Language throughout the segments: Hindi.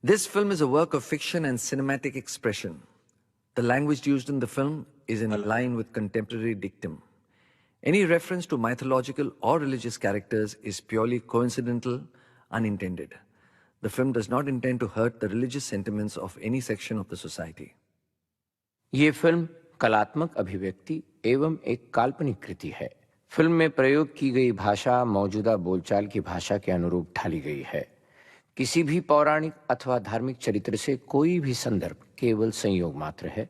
This film is a work of fiction and cinematic expression. The language used in the film is in line with contemporary dictum. Any reference to mythological or religious characters is purely coincidental, unintended. The film does not intend to hurt the religious sentiments of any section of the society. ये फिल्म कलात्मक अभिव्यक्ति एवं एक काल्पनिक कृति है। फिल्म में प्रयोग की गई भाषा मौजूदा बोलचाल की भाषा के अनुरूप ढाली गई है। किसी भी पौराणिक अथवा धार्मिक चरित्र से कोई भी संदर्भ केवल संयोग मात्र है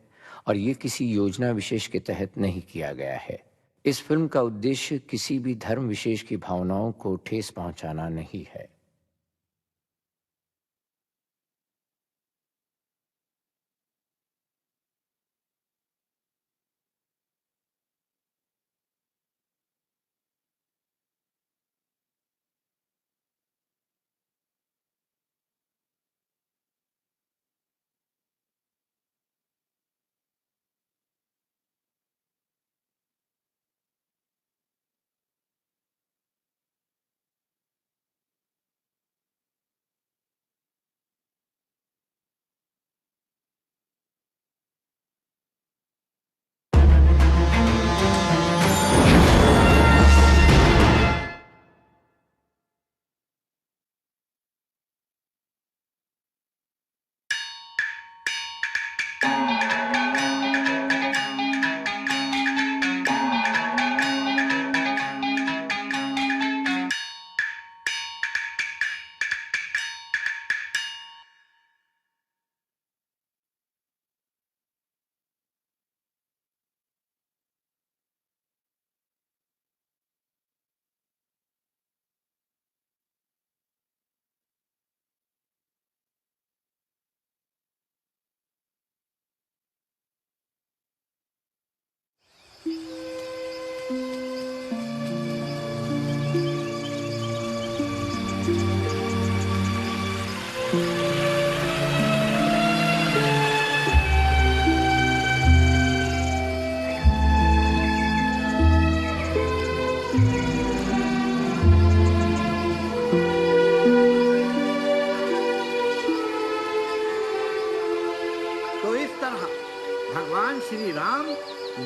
और ये किसी योजना विशेष के तहत नहीं किया गया है। इस फिल्म का उद्देश्य किसी भी धर्म विशेष की भावनाओं को ठेस पहुंचाना नहीं है।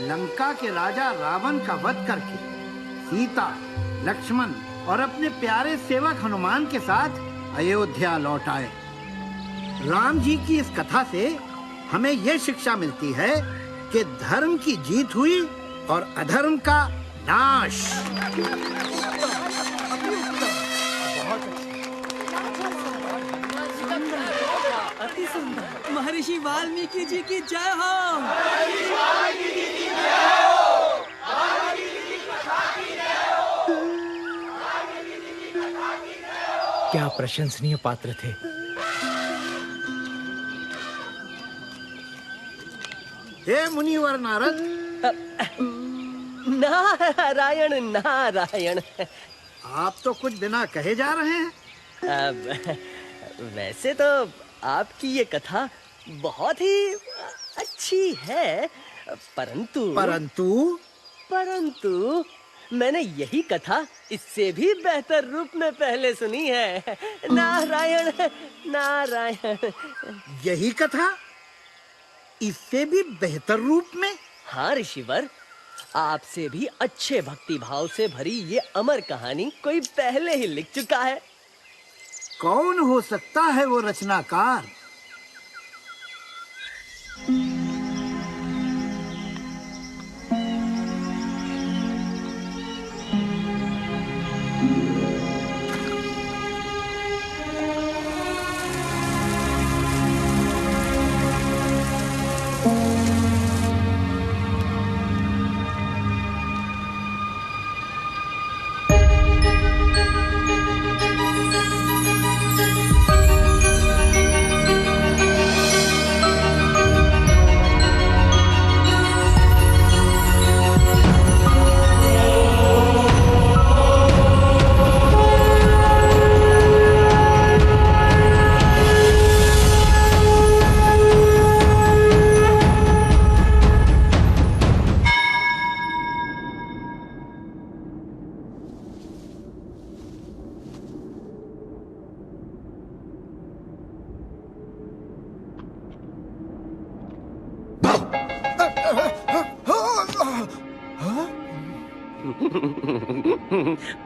लंका के राजा रावण का वध करके सीता, लक्ष्मण और अपने प्यारे सेवक हनुमान के साथ अयोध्या लौट आए। राम जी की इस कथा से हमें यह शिक्षा मिलती है कि धर्म की जीत हुई और अधर्म का नाश। अति सुंदर। महर्षि वाल्मीकि जी की जय हो। क्या प्रशंसनीय पात्र थे। हे मुनिवर नारद। नारायण नारायण। आप तो कुछ बिना कहे जा रहे हैं। वैसे तो आपकी ये कथा बहुत ही अच्छी है, परंतु मैंने यही कथा इससे भी बेहतर रूप में पहले सुनी है। नारायण नारायण। यही कथा इससे भी बेहतर रूप में? हाँ ऋषिवर, आपसे भी अच्छे भक्ति भाव से भरी ये अमर कहानी कोई पहले ही लिख चुका है। कौन हो सकता है वो रचनाकार?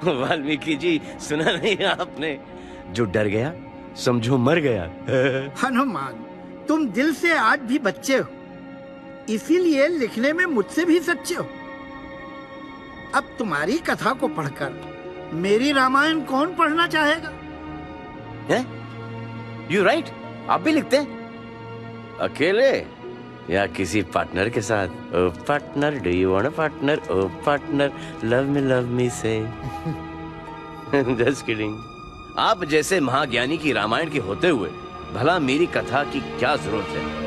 वाल्मीकि जी, सुना नहीं आपने? जो डर गया समझो मर गया। हनुमान, तुम दिल से आज भी बच्चे हो, इसीलिए लिखने में मुझसे भी सच्चे हो। अब तुम्हारी कथा को पढ़कर मेरी रामायण कौन पढ़ना चाहेगा? यू राइट, आप भी लिखते हैं? अकेले या किसी पार्टनर के साथ? Oh partner, do you want a partner? Oh partner, love me say. Just kidding. आप जैसे महाज्ञानी की रामायण के होते हुए भला मेरी कथा की क्या जरूरत है?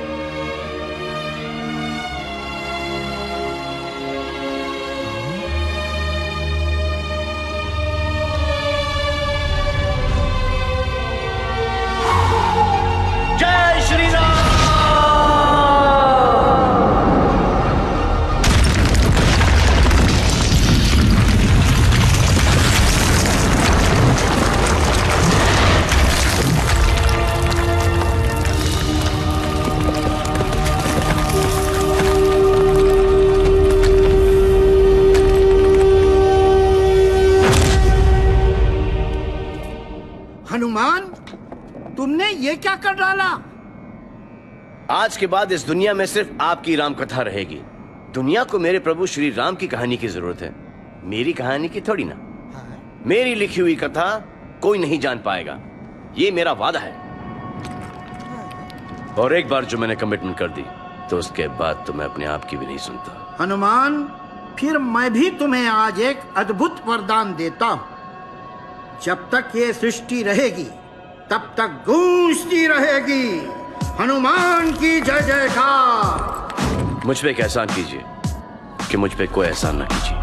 जय श्री राम। हनुमान, तुमने ये क्या कर डाला? आज के बाद इस दुनिया में सिर्फ आपकी राम कथा रहेगी। दुनिया को मेरे प्रभु श्री राम की कहानी की जरूरत है, मेरी कहानी की थोड़ी ना। मेरी लिखी हुई कथा कोई नहीं जान पाएगा, ये मेरा वादा है। और एक बार जो मैंने कमिटमेंट कर दी तो उसके बाद तो मैं अपने आप की भी नहीं सुनता। हनुमान, फिर मैं भी तुम्हें आज एक अद्भुत वरदान देता हूं। जब तक ये सृष्टि रहेगी तब तक गूंजती रहेगी हनुमान की जय जयकार। मुझ पे एक एहसान कीजिए कि मुझ पे कोई एहसान ना कीजिए।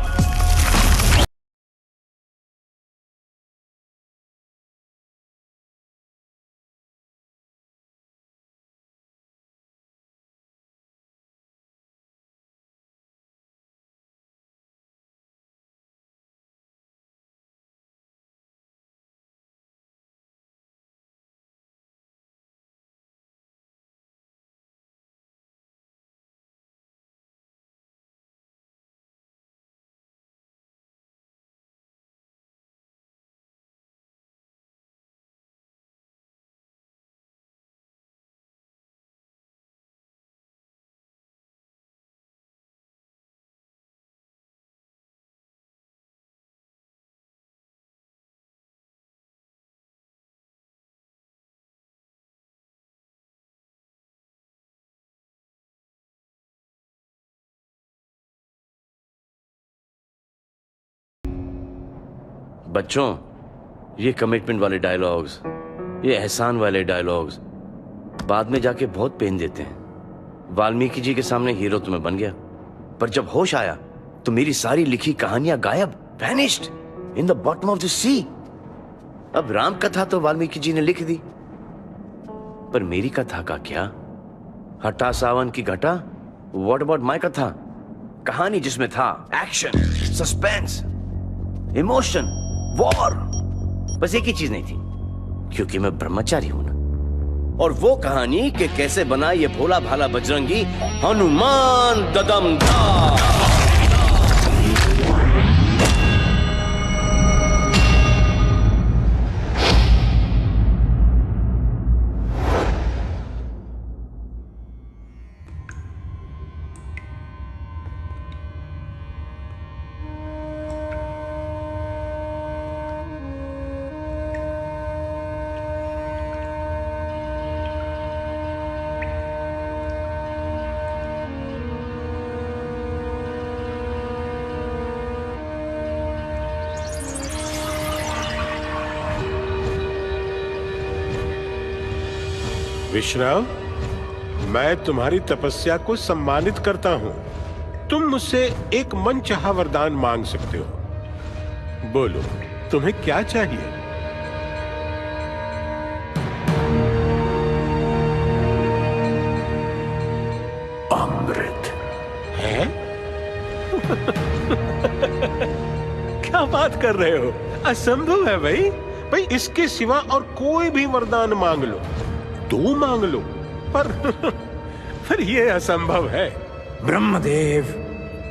बच्चों, ये कमिटमेंट वाले डायलॉग्स, ये एहसान वाले डायलॉग्स बाद में जाके बहुत पेन देते हैं। वाल्मीकि जी के सामने हीरो तो मैं बन गया, पर जब होश आया तो मेरी सारी लिखी कहानियां गायब, vanished in the bottom of the sea. अब राम कथा तो वाल्मीकि जी ने लिख दी, पर मेरी कथा का क्या? हटा सावन की घटा। व्हाट अबाउट माय कथा? कहानी जिसमें था एक्शन, सस्पेंस, इमोशन, वॉर, बस एक ही चीज नहीं थी, क्योंकि मैं ब्रह्मचारी हूं ना। और वो कहानी कि कैसे बना ये भोला भाला बजरंगी हनुमान ददमदार। विश्राम, मैं तुम्हारी तपस्या को सम्मानित करता हूं। तुम मुझसे एक मनचाहा वरदान मांग सकते हो। बोलो, तुम्हें क्या चाहिए? अमृत है? क्या बात कर रहे हो? असंभव है भाई। इसके सिवा और कोई भी वरदान मांग लो, तू मांग लो, पर ये असंभव है। ब्रह्मदेव,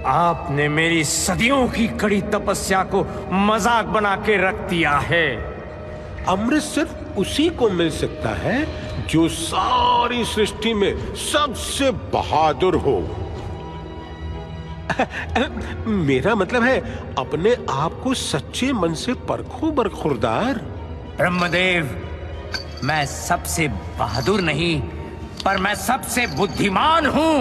आपने मेरी सदियों की कड़ी तपस्या को मजाक बना के रख दिया है। अमृत सिर्फ उसी को मिल सकता है जो सारी सृष्टि में सबसे बहादुर हो। मेरा मतलब है अपने आप को सच्चे मन से परखो बरखुरदार। ब्रह्मदेव, मैं सबसे बहादुर नहीं, पर मैं सबसे बुद्धिमान हूं।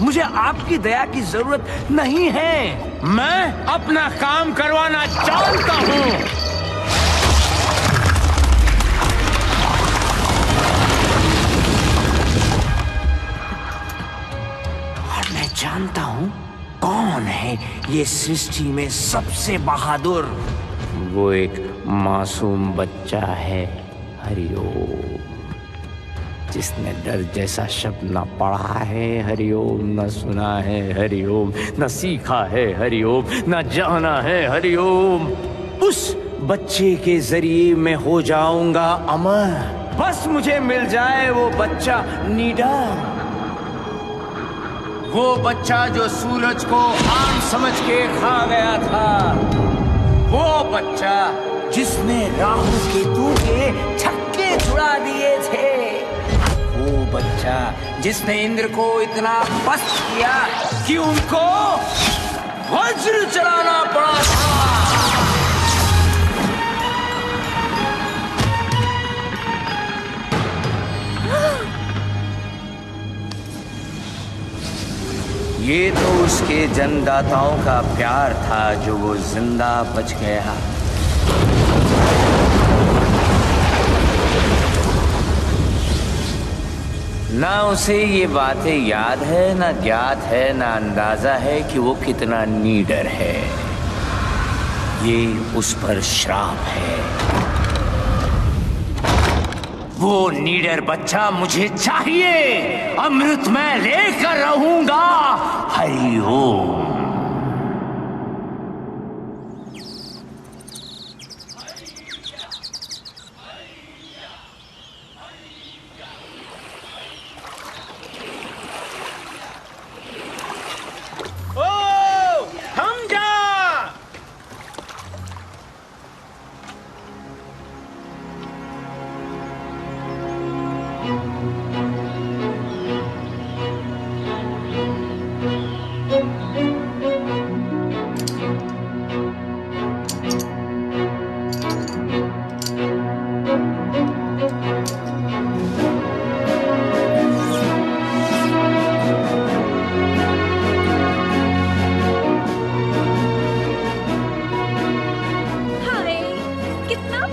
मुझे आपकी दया की जरूरत नहीं है। मैं अपना काम करवाना जानता हूं। और मैं जानता हूं कौन है ये सृष्टि में सबसे बहादुर। वो एक मासूम बच्चा है, हरिओम, जिसने डर जैसा शब्द न पढ़ा है हरिओम, न सुना है हरिओम, न सीखा है हरिओम, न जाना है हरिओम। उस बच्चे के जरिए मैं हो जाऊंगा अमर। बस मुझे मिल जाए वो बच्चा निडर, वो बच्चा जो सूरज को आम समझ के खा गया था, वो बच्चा जिसने राहु केतु के छक्के छुड़ा दिए थे, वो बच्चा जिसने इंद्र को इतना पस्त किया कि उनको वज्र चलाना पड़ा था। ये तो उसके जन्मदाताओं का प्यार था जो वो जिंदा बच गया। ना उसे ये बातें याद है, ना ज्ञात है, ना अंदाजा है कि वो कितना नीडर है। ये उस पर श्राप है। वो नीडर बच्चा मुझे चाहिए। अमृत मैं लेकर रहूंगा। हरि ओम।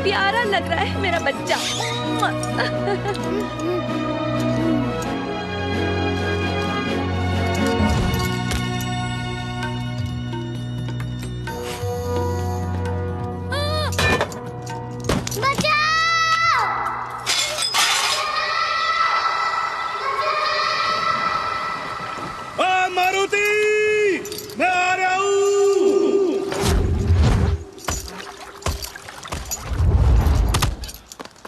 प्यारा लग रहा है मेरा बच्चा। मारुति, मैं आ रहा हूँ।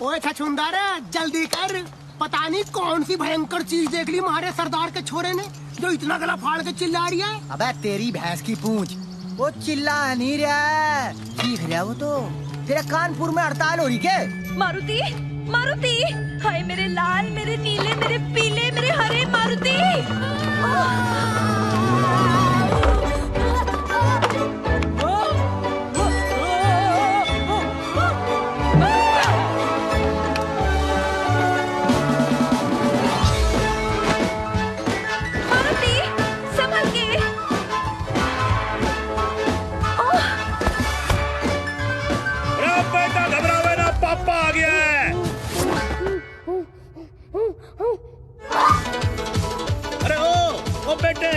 ओए छछूंदर, जल्दी कर। पता नहीं कौन सी भयंकर चीज देख ली हमारे सरदार के छोरे ने जो इतना गला फाड़ के चिल्ला रही है। अबे तेरी भैंस की पूंछ, वो चिल्ला नहीं रहा है, चीख रहा वो तो। तेरे कानपुर में हड़ताल हो रही क्या? मारुति, मारुति, हाय मेरे लाल, मेरे नीले, मेरे पीले, मेरे हरे मारुति।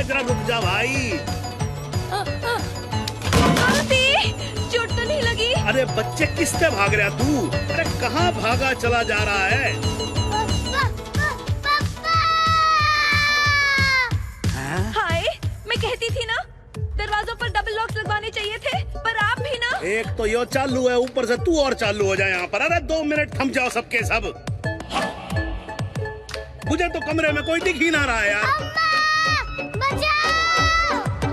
जरा रुक जा भाई। चोट तो नहीं लगी? अरे बच्चे किससे भाग रहा तू? अरे कहाँ भागा चला जा रहा है? हाय, मैं कहती थी ना दरवाजों पर डबल लॉक लगवाने चाहिए थे, पर आप भी ना। एक तो यो चालू है, ऊपर से तू और चालू हो जाए यहाँ पर। अरे 2 मिनट थम जाओ सबके सब। मुझे तो कमरे में कोई दिख ही ना रहा है यार। बचाओ!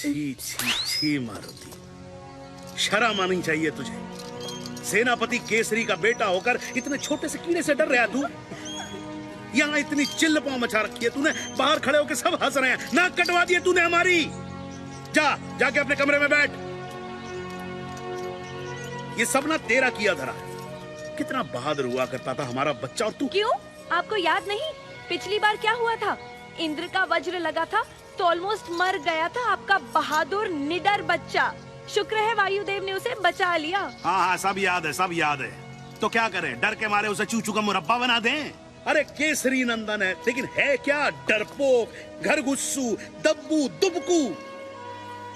छी छी छी मारुति, शर्म आनी चाहिए तुझे। सेनापति केसरी का बेटा होकर इतने छोटे से कीड़े से डर रहा तू? यहाँ इतनी चिल्ल पांव मचा रखी है तूने, बाहर खड़े होकर सब हंस रहे हैं, नाक कटवा दिए तूने हमारी। जाके अपने कमरे में बैठ। ये सब ना तेरा किया धरा है। कितना बहादुर हुआ करता था हमारा बच्चा, और तू। क्यों? आपको याद नहीं पिछली बार क्या हुआ था? इंद्र का वज्र लगा था तो ऑलमोस्ट मर गया था आपका बहादुर निडर बच्चा। शुक्र है वायुदेव ने उसे बचा लिया। हाँ, सब याद है, सब याद है। तो क्या करें, डर के मारे उसे चूचू का मुरब्बा बना दें? अरे केसरी नंदन है, लेकिन है क्या? डरपोक, घर गुस्सू, दब्बू, दुबकू।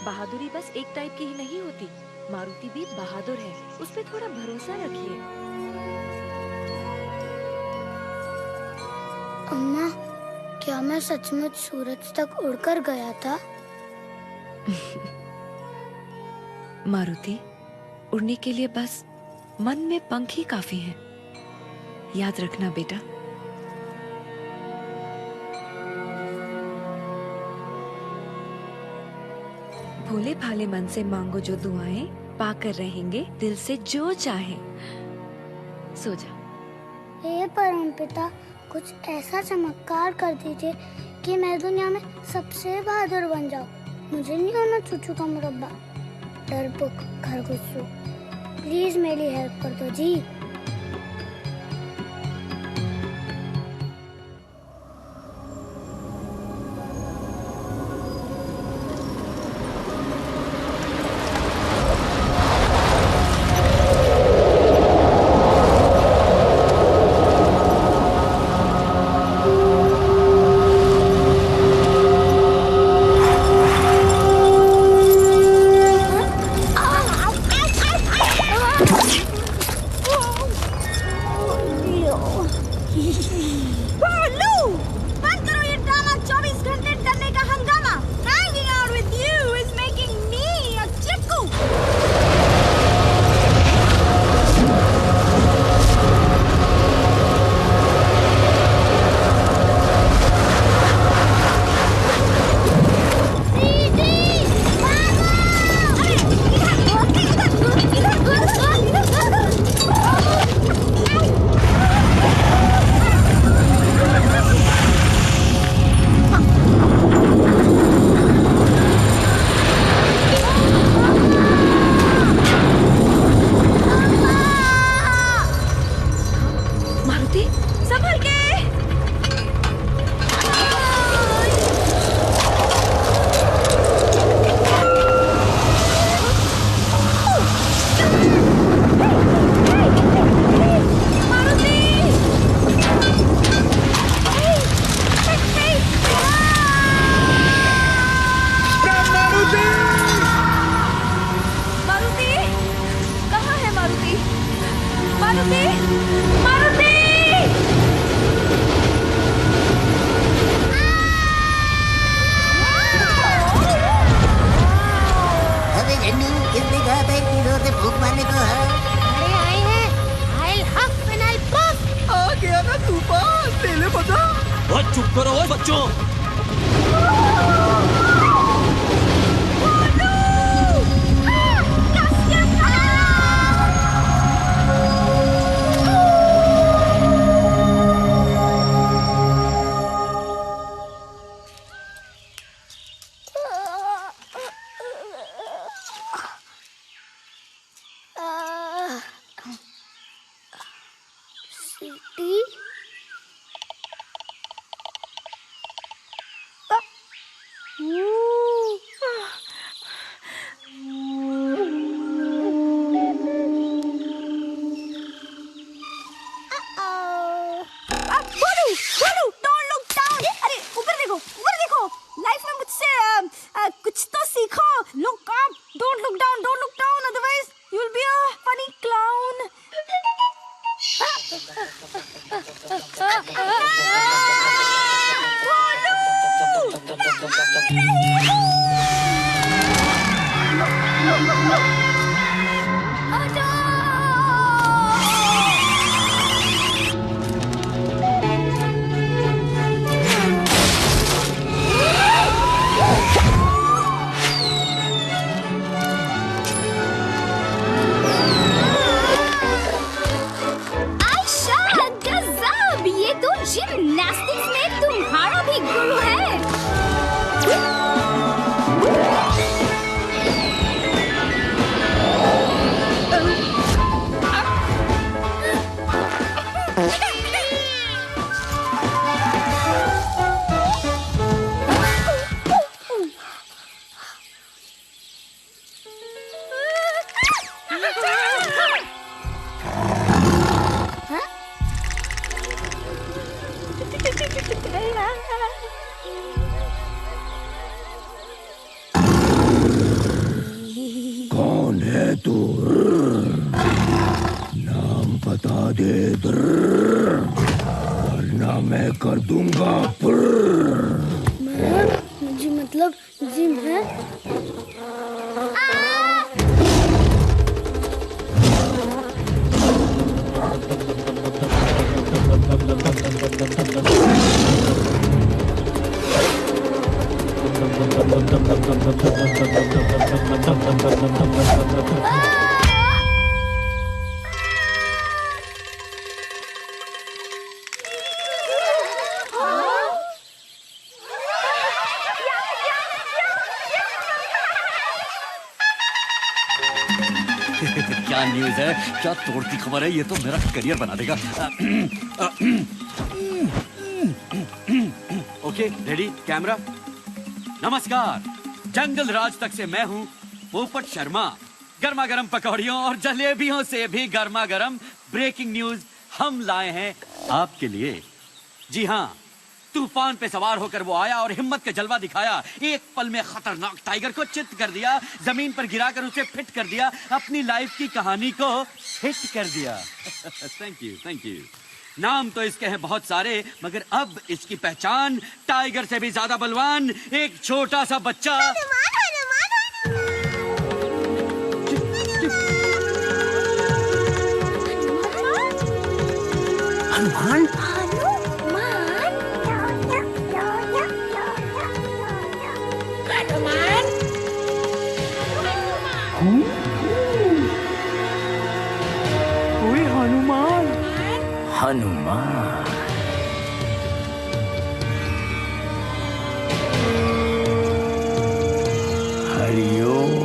बहादुरी बस एक टाइप की ही नहीं होती, मारुति भी बहादुर है, उस पर थोड़ा भरोसा रखिए। अम्मा, क्या मैं सचमुच सूरज तक उड़कर गया था? मारुति, उड़ने के लिए बस मन में पंख ही काफी हैं। याद रखना बेटा। भोले भाले मन से मांगो जो दुआएं, पाकर रहेंगे दिल से जो चाहे। सो जा। हे परमपिता, कुछ ऐसा चमत्कार कर दीजिए कि मैं दुनिया में सबसे बहादुर बन जाऊं। मुझे नहीं होना चूचू का मुरब्बा, डरपोक, खरगोशू। प्लीज मेरी हेल्प कर दो जी। चुप करो बच्चों। जिम्नास्टिक्स में तुम्हारा भी गुरु है। कौन है तू? नाम बता दे वरना मैं कर दूंगा। जी मतलब जिम है। क्या न्यूज़ है? क्या तोड़ती खबर है? ये तो मेरा करियर बना देगा। Okay, ready, camera. नमस्कार, जंगल राज तक से मैं हूँ पोपट शर्मा। गर्मा गर्म पकौड़ियों और जलेबियों से भी गर्मा गर्म ब्रेकिंग न्यूज हम लाए हैं आपके लिए। जी हाँ, तूफान पे सवार होकर वो आया और हिम्मत का जलवा दिखाया। एक पल में खतरनाक टाइगर को चित कर दिया, जमीन पर गिराकर उसे फिट कर दिया, अपनी लाइफ की कहानी को हिट कर दिया। Thank you, thank you. नाम तो इसके हैं बहुत सारे, मगर अब इसकी पहचान टाइगर से भी ज्यादा बलवान एक छोटा सा बच्चा हनुमान। हनुमान। हनुमान। हरिओम।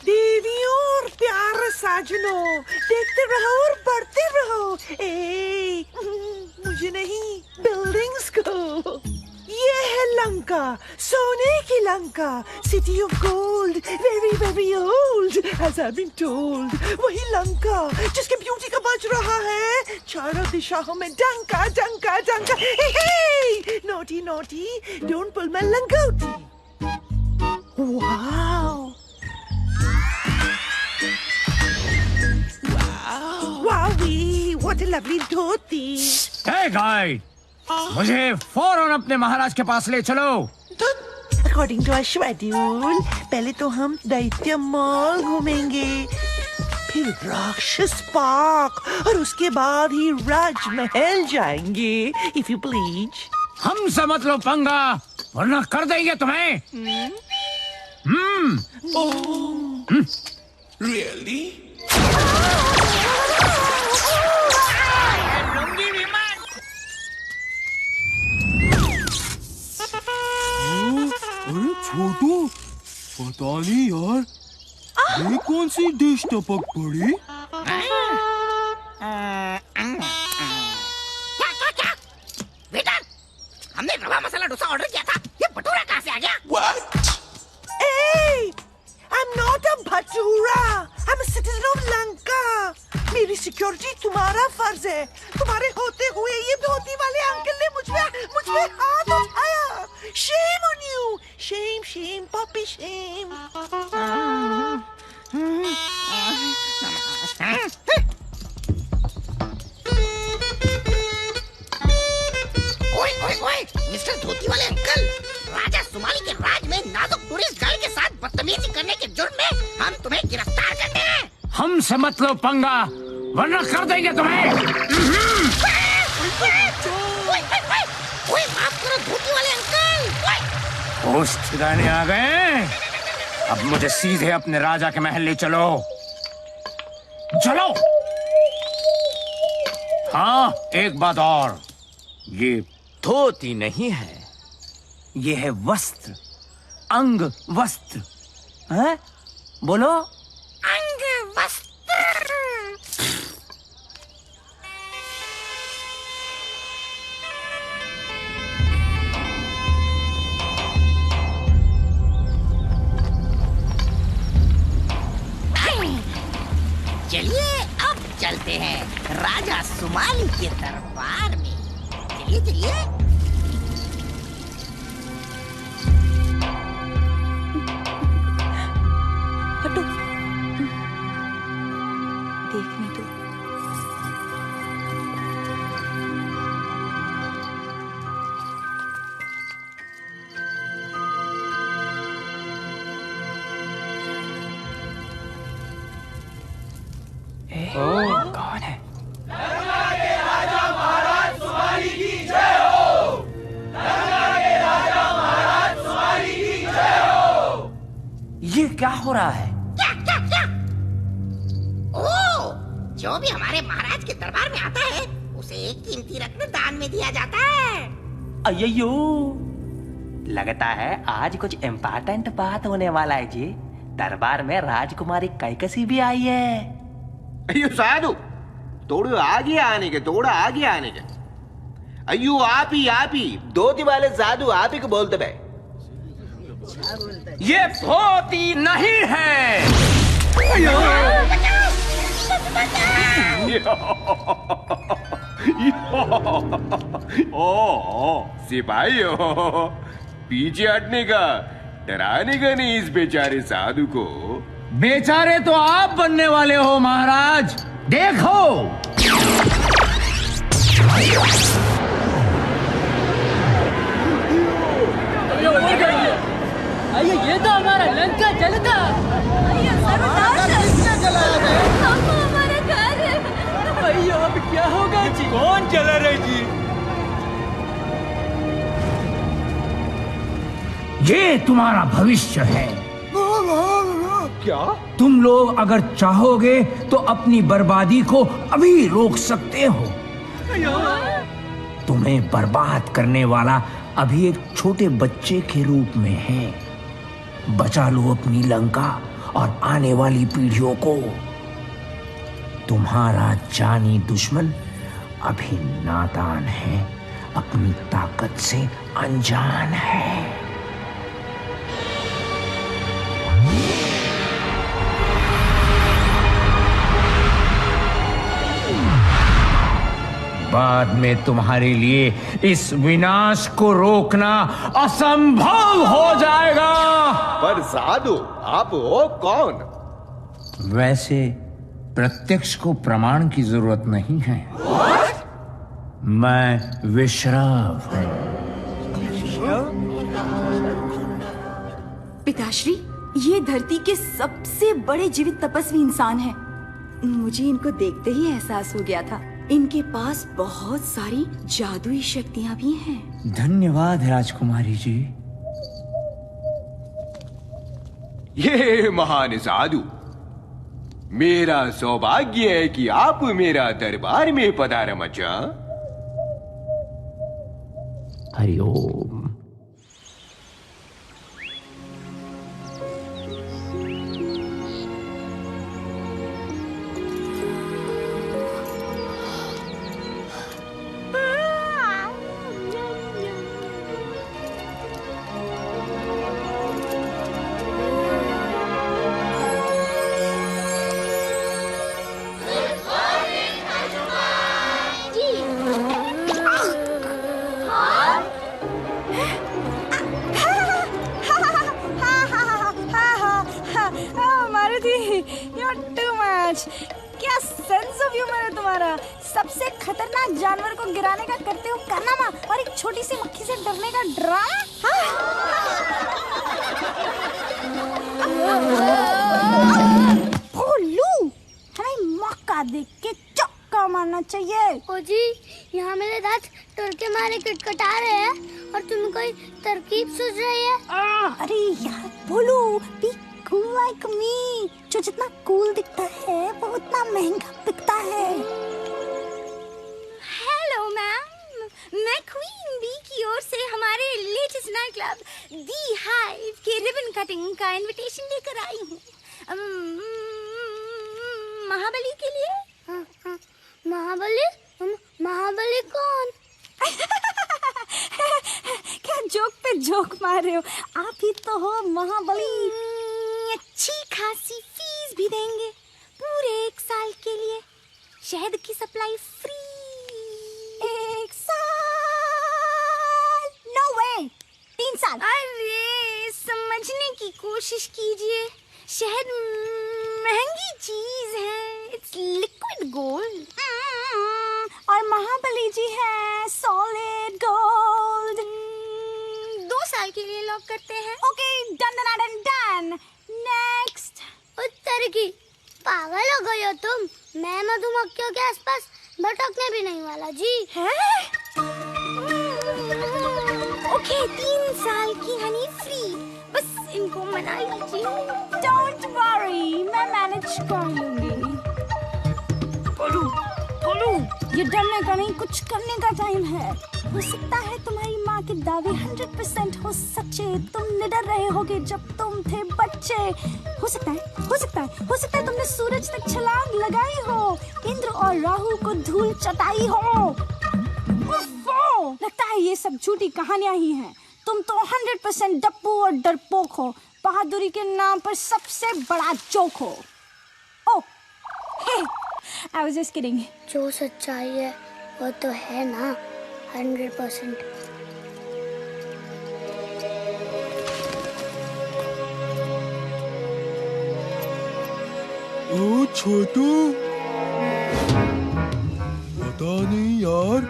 देवियों और प्यारे साजनों, देखते रहो और बढ़ते रहो। मुझे नहीं, बिल्डिंग्स को। ये है लंका, सोने की Lanka, city of gold, very very old, as I've been told। वही लंका जिसके ब्यूटी का बज रहा है चारों दिशाओं में डंका डंका डंका। Naughty naughty, don't pull my langoti. Wow Wowie, what a lovely dhoti! Hey guide, मुझे फौरन अपने महाराज के पास ले चलो। According to our schedule, पहले तो हम दैत्य मॉल घूमेंगे, फिर राक्षस पार्क और उसके बाद ही राजमहल जाएंगे, if you please। हमसे मत लो पंगा, वरना कर देंगे तुम्हें। Really? अरे छोटू, पता नहीं यार, ये कौन सी डिश टपक पड़ी? क्या? बेटा, हमने रवा मसाला डोसा ऑर्डर किया था, ये भटूरा कहाँ से आ गया? What? Hey, I'm not a bhatura, I'm a citizen of Lanka। मेरी सिक्योरिटी तुम्हारा फर्ज है। तुम्हारे होते हुए ये धोती वाले अंकल ने मुझ पे हाथ उठाया। Shame on you, shame shame, puppy shame. ओए ओए ओए मिस्टर धोती वाले अंकल, राजा सुमाली के राज में नाजुक टूरिस्ट गाइड के साथ बदतमीजी करने के जुर्म में हम तुम्हें गिरफ्तार करते हैं। हमसे मत लो पंगा, वरना कर देंगे तुम्हें। ओए माफ करो धोती वाले अंकल। होश ठिकाने आ गए? अब मुझे सीधे अपने राजा के महल ले चलो। चलो। हाँ, एक बात और, ये धोती नहीं है, ये है वस्त्र, अंग वस्त्र। हैं? बोलो। अंग वस्त्र। चलिए अब चलते हैं राजा सुमाली के दरबार में। चलिए चलिए। हटो, देखने दो। कौन है? ये क्या हो रहा है? क्या क्या क्या? ओ, जो भी हमारे महाराज के दरबार में आता है उसे एक कीमती रत्न दान में दिया जाता है। अय्यो, लगता है आज कुछ इम्पोर्टेंट बात होने वाला है जी। दरबार में राजकुमारी कैकसी भी आई है। अयो साधु, थोड़ा आगे आने के, थोड़ा आगे आने के। अयो आप ही धोती वाले साधु आप ही को बोलते भाई। ये धोती नहीं है। ओ सिपाही हो, पीछे हटने का, डराने का नहीं इस बेचारे साधु को। बेचारे तो आप बनने वाले हो महाराज, देखो। आइए, ये तो हमारा लंका जलता। हमारा घर है। अय्यो, अब क्या होगा जी? कौन चला रहे जी? ये तुम्हारा भविष्य है। क्या? तुम लोग अगर चाहोगे तो अपनी बर्बादी को अभी रोक सकते हो। तुम्हें बर्बाद करने वाला अभी एक छोटे बच्चे के रूप में है। बचा लो अपनी लंका और आने वाली पीढ़ियों को। तुम्हारा जानी दुश्मन अभी नादान है, अपनी ताकत से अनजान है। बाद में तुम्हारे लिए इस विनाश को रोकना असंभव हो जाएगा। पर साधु आप हो कौन? वैसे प्रत्यक्ष को प्रमाण की जरूरत नहीं है। मैं विश्राव हूं। पिताश्री, ये धरती के सबसे बड़े जीवित तपस्वी इंसान हैं। मुझे इनको देखते ही एहसास हो गया था, इनके पास बहुत सारी जादुई शक्तियां भी हैं। धन्यवाद राजकुमारी जी। ये महान साधु, मेरा सौभाग्य है कि आप मेरा दरबार में पधारे मचा। हरिओम। You're too much. क्या सेंस ऑफ ह्यूमर है तुम्हारा। सबसे खतरनाक जानवर को गिराने का करते हो कारनामा और एक छोटी सी मक्खी से डरने का ड्रामा। भोलू, हमें मौका देख के चौका मारना चाहिए। ओ जी, यहाँ मेरे दांत टुरके मारे किटकटा रहे हैं और तुम्हें कोई तरकीब सूझ रही है? अरे यार भोलू, be cool like me। जो जितना कूल दिखता है वो उतना महंगा बिकता है। हेलो मैम, मैं क्वीन बी की ओर से हमारे लेटेस्ट नाइट क्लब दी हाइव के रिबन कटिंग का इनविटेशन लेकर आई हूँ महाबली के लिए। महाबली? महाबली कौन? क्या जोक पे जोक मार रहे हो? आप ही तो हो महाबली। अच्छी खासी फीस भी देंगे पूरे 1 साल के लिए। शहद की सप्लाई फ्री। 1 साल? नो वे, 3 साल। अरे समझने की कोशिश कीजिए, शहद महंगी चीज है, इट्स लिक्विड गोल्ड। और महाबली जी है सॉलिड गोल्ड। 2 साल के लिए लॉक करते हैं। Okay, done. नेक्स्ट। उत्तर की पागल हो गई हो तुम। मैं मधुमक्खियों के आसपास भटकने भी नहीं वाला जी। ओके, 3 साल की हनी फ्री, बस इनको मना लीजिए। डोंट वरी, मैं मैनेज कर लूंगी। बोलू, ये डरने का नहीं, कुछ करने का टाइम है। हो सकता है तुम्हारी माँ के दावे 100% हो सच्चे। तुम निडर रहे होगे जब तुम थे बच्चे। हो सकता है तुमने सूरज तक छलांग लगाई हो, इंद्र और राहु को धूल चटाई हो। लगता है ये सब झूठी कहानियां ही हैं। तुम तो 100% डप्पू और डरपोक हो, बहादुरी के नाम पर सबसे बड़ा जोक हो। ओह, हे, I was just kidding. जो सच्चाई है वो तो है ना 100%। ओ छोटू, पता नहीं यार,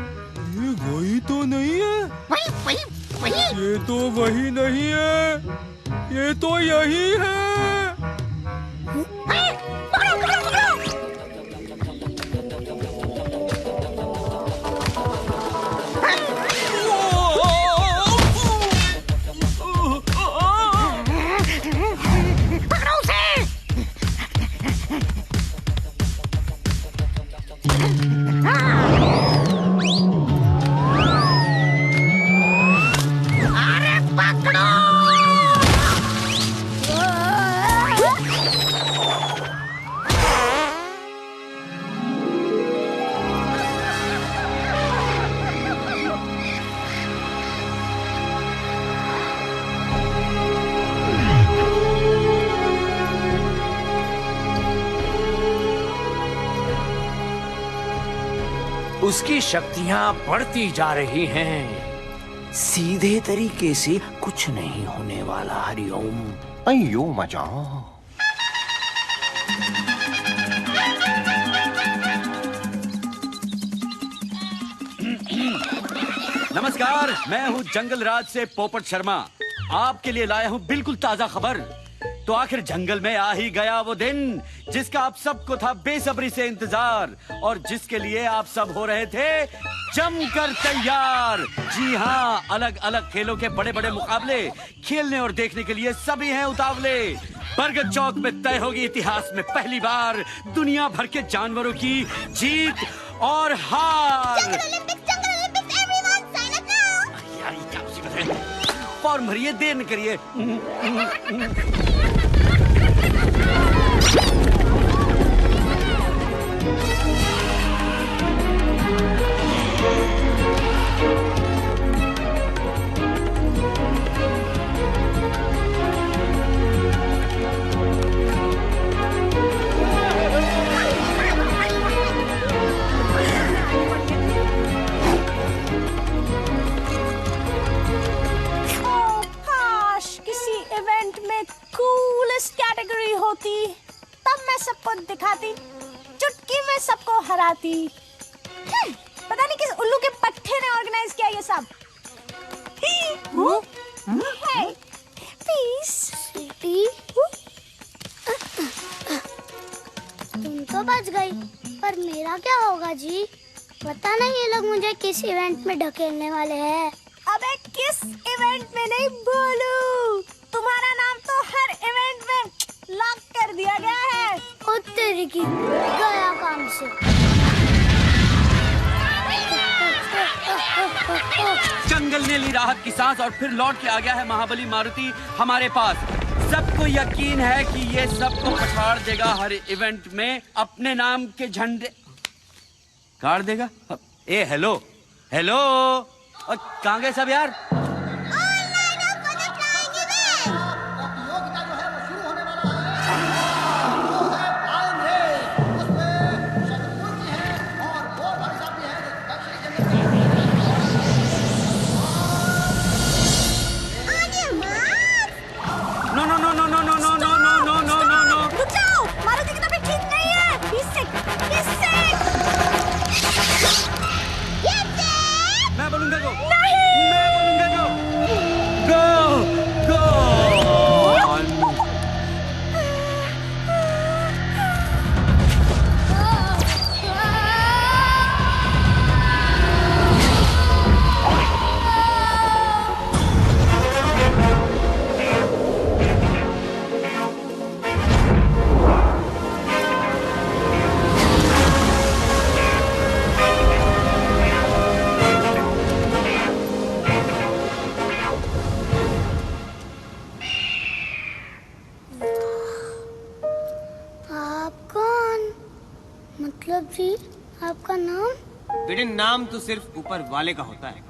ये वही तो नहीं है। वही ये तो वही नहीं है, ये तो यही है। उसकी शक्तियां बढ़ती जा रही हैं। सीधे तरीके से कुछ नहीं होने वाला। हरिओम। अयो मजा। नमस्कार, मैं हूँ जंगल राज से पोपट शर्मा। आपके लिए लाया हूँ बिल्कुल ताजा खबर। तो आखिर जंगल में आ ही गया वो दिन जिसका आप सबको था बेसब्री से इंतजार और जिसके लिए आप सब हो रहे थे जमकर तैयार। जी हाँ, अलग अलग खेलों के बड़े बड़े मुकाबले खेलने और देखने के लिए सभी हैं उतावले। बरगद चौक में तय होगी इतिहास में पहली बार दुनिया भर के जानवरों की जीत और हार। यार ये क्या मुसीबत है? फॉर्म भरिए, देर न करिए। किसी इवेंट में कूलेस्ट कैटेगरी होती अब मैं सबको दिखाती, चुटकी में सबको हराती। पता नहीं किस उल्लू के पट्टे ने ऑर्गेनाइज किया ये सब। तुम तो बच गई, पर मेरा क्या होगा जी? पता नहीं ये लोग मुझे किस इवेंट में ढकेलने वाले हैं। अबे किस इवेंट में नहीं बोलू, तुम्हारा नाम तो हर इवेंट में लॉक कर दिया गया है। ओ तेरी की गया काम से। जंगल ने ली राहत की सांस और फिर लौट के आ गया है महाबली मारुति हमारे पास। सबको यकीन है कि ये सबको पछाड़ देगा, हर इवेंट में अपने नाम के झंडे गाड़ देगा। ए हेलो हेलो, और कहाँ गए सब यार? मैं बोलूंगा गो। नहीं। मैं बोलूंगा गो। गो मतलब जी आपका नाम? बेटे नाम तो सिर्फ ऊपर वाले का होता है,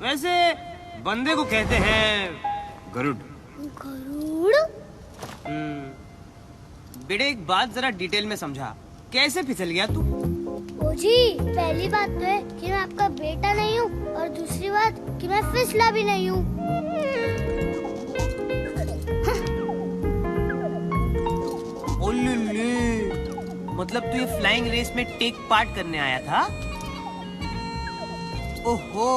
वैसे बंदे को कहते हैं गरुड़। गरुड़? बेटे एक बात जरा डिटेल में समझा, कैसे फिसल गया तू? ओ जी पहली बात तो है कि मैं आपका बेटा नहीं हूँ, और दूसरी बात कि मैं फिसला भी नहीं हूँ। मतलब तू ये फ्लाइंग रेस में टेक पार्ट करने आया था? ओहो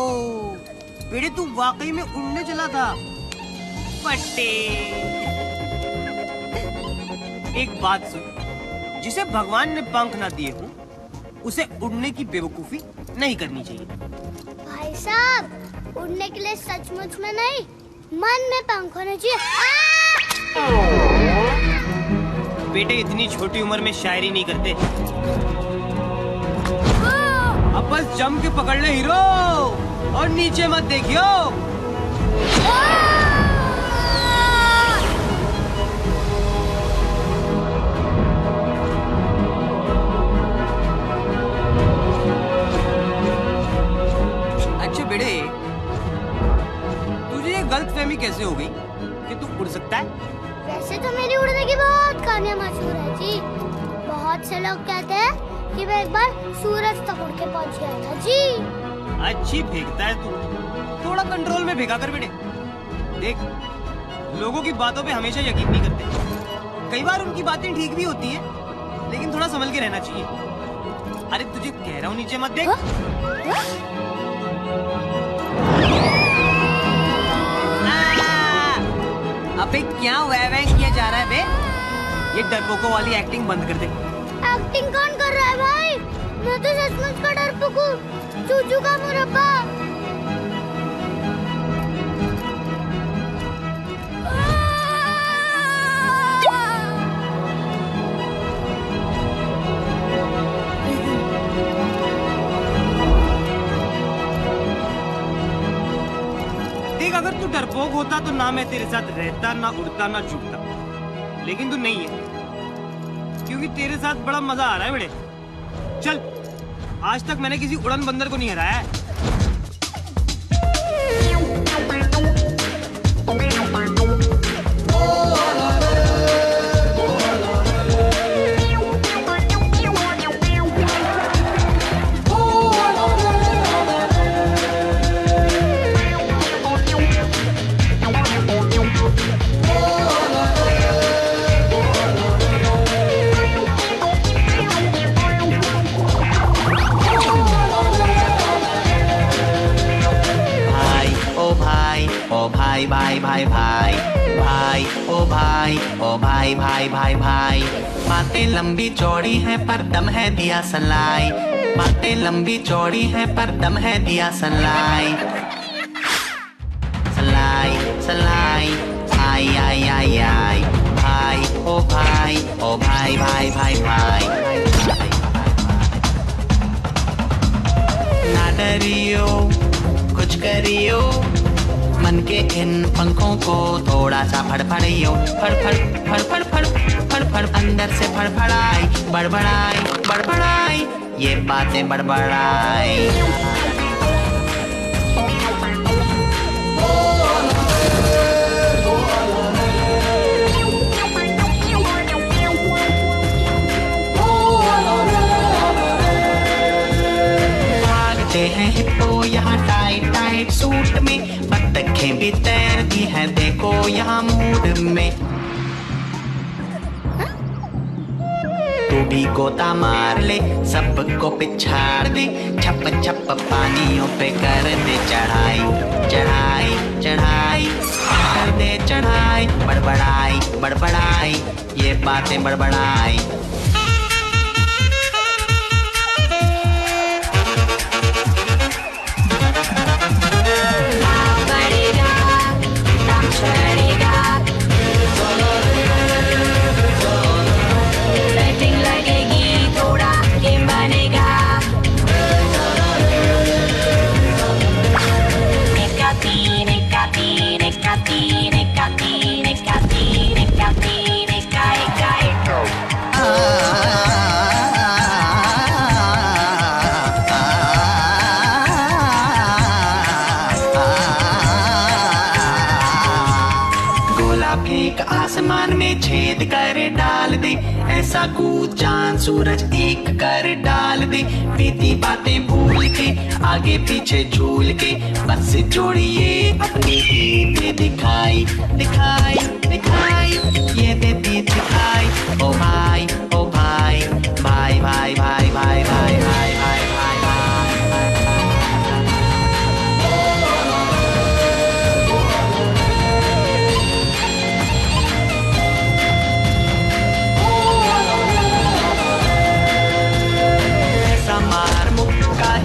बेटे तू वाकई में उड़ने चला था। फटे एक बात सुन, जिसे भगवान ने पंख ना दिए हो उसे उड़ने की बेवकूफी नहीं करनी चाहिए। भाई साहब उड़ने के लिए सचमुच में नहीं, मन में पंख होने चाहिए। बेटे इतनी छोटी उम्र में शायरी नहीं करते। अब बस जम के पकड़ ले हीरो, और नीचे मत देखियो। अच्छा बेटे तुझे ये गलतफहमी कैसे हो गई कि तू उड़ सकता है? वैसे तो मेरी उड़ने की बहुत कहानियां मशहूर है जी। बहुत से लोग कहते हैं कि मैं एक बार सूरज तक उड़ के पहुंच गया था जी। अच्छी फेंकता है तू, थोड़ा कंट्रोल में फेंका कर बेटे। देख लोगों की बातों पे हमेशा यकीन नहीं करते, कई बार उनकी बातें ठीक भी होती हैं, लेकिन थोड़ा संभल के रहना चाहिए। अरे तुझे कह रहा हूँ नीचे मत देख। अबे क्या वह किया जा रहा है बे? ये डरपोकों वाली एक्टिंग बंद कर दे। एक्टिंग कौन कर रहा है भाई? मैं तो सचमुच का डरपोक हूँ, चूचू का मुरब्बा। देख अगर तू डरपोक होता तो ना मैं तेरे साथ रहता, ना उड़ता, ना छुपता, लेकिन तू नहीं है, क्योंकि तेरे साथ बड़ा मजा आ रहा है बेटे। चल आज तक मैंने किसी उड़न बंदर को नहीं हराया है। भाई भाई भाई भाई ओ भाई ओ भाई भाई भाई भाई। बातें लंबी चौड़ी हैं पर दम है दिया सलाई, बातें लंबी चौड़ी हैं पर दम है दिया सलाई। सलाई सलाई आई आई आई आई भाई ओ भाई ओ भाई भाई भाई भाई। ना डरियो कुछ करियो, मन के इन पंखों को थोड़ा सा फड़फड़ियो, फड़फड़ फड़फड़ फड़ फड़फड़ अंदर से फड़फड़ाई, बड़बड़ाई बड़बड़ाई ये बातें बड़बड़ाई। हैं हिप्पो यहाँ टाइट टाइट सूट में, बत्तखें भी तैरती हैं देखो यहाँ मूड में। तू भी गोता मार ले सबको पिछाड़ दे, छप छप पानियों पे कर दे चढ़ाई चढ़ाई चढ़ाई, कर दे चढ़ाई बड़बड़ाई बड़बड़ाई ये बातें बड़बड़ाई। आसमान में छेद कर डाल दे, ऐसा कूद चांद सूरज एक कर डाल दे। बीती बातें भूल के आगे पीछे झूल के, बस जोड़िए अपनी ही दिखाई दिखाई दिखाई ये देती दिखाई। ओ भाई ओ भाई भाई भाई भाई भाई भाई भाई भाई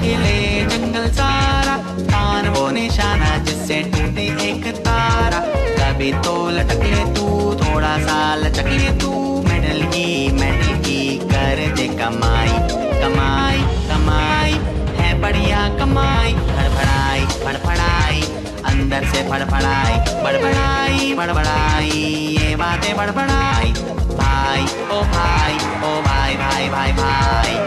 हिले जंगल सारा, तान वो निशाना जिससे टूटे एक तारा। कभी तो लटक ले तू थोड़ा सा लचक ले तू, मेडल की कर दे कमाई कमाई कमाई है बढ़िया कमाई। फड़फड़ाई फड़फड़ाई अंदर से फड़फड़ाई बड़बड़ाई बड़बड़ाई ये बातें बड़बड़ाई। भाई ओ भाई ओ भाई भाई भाई भाई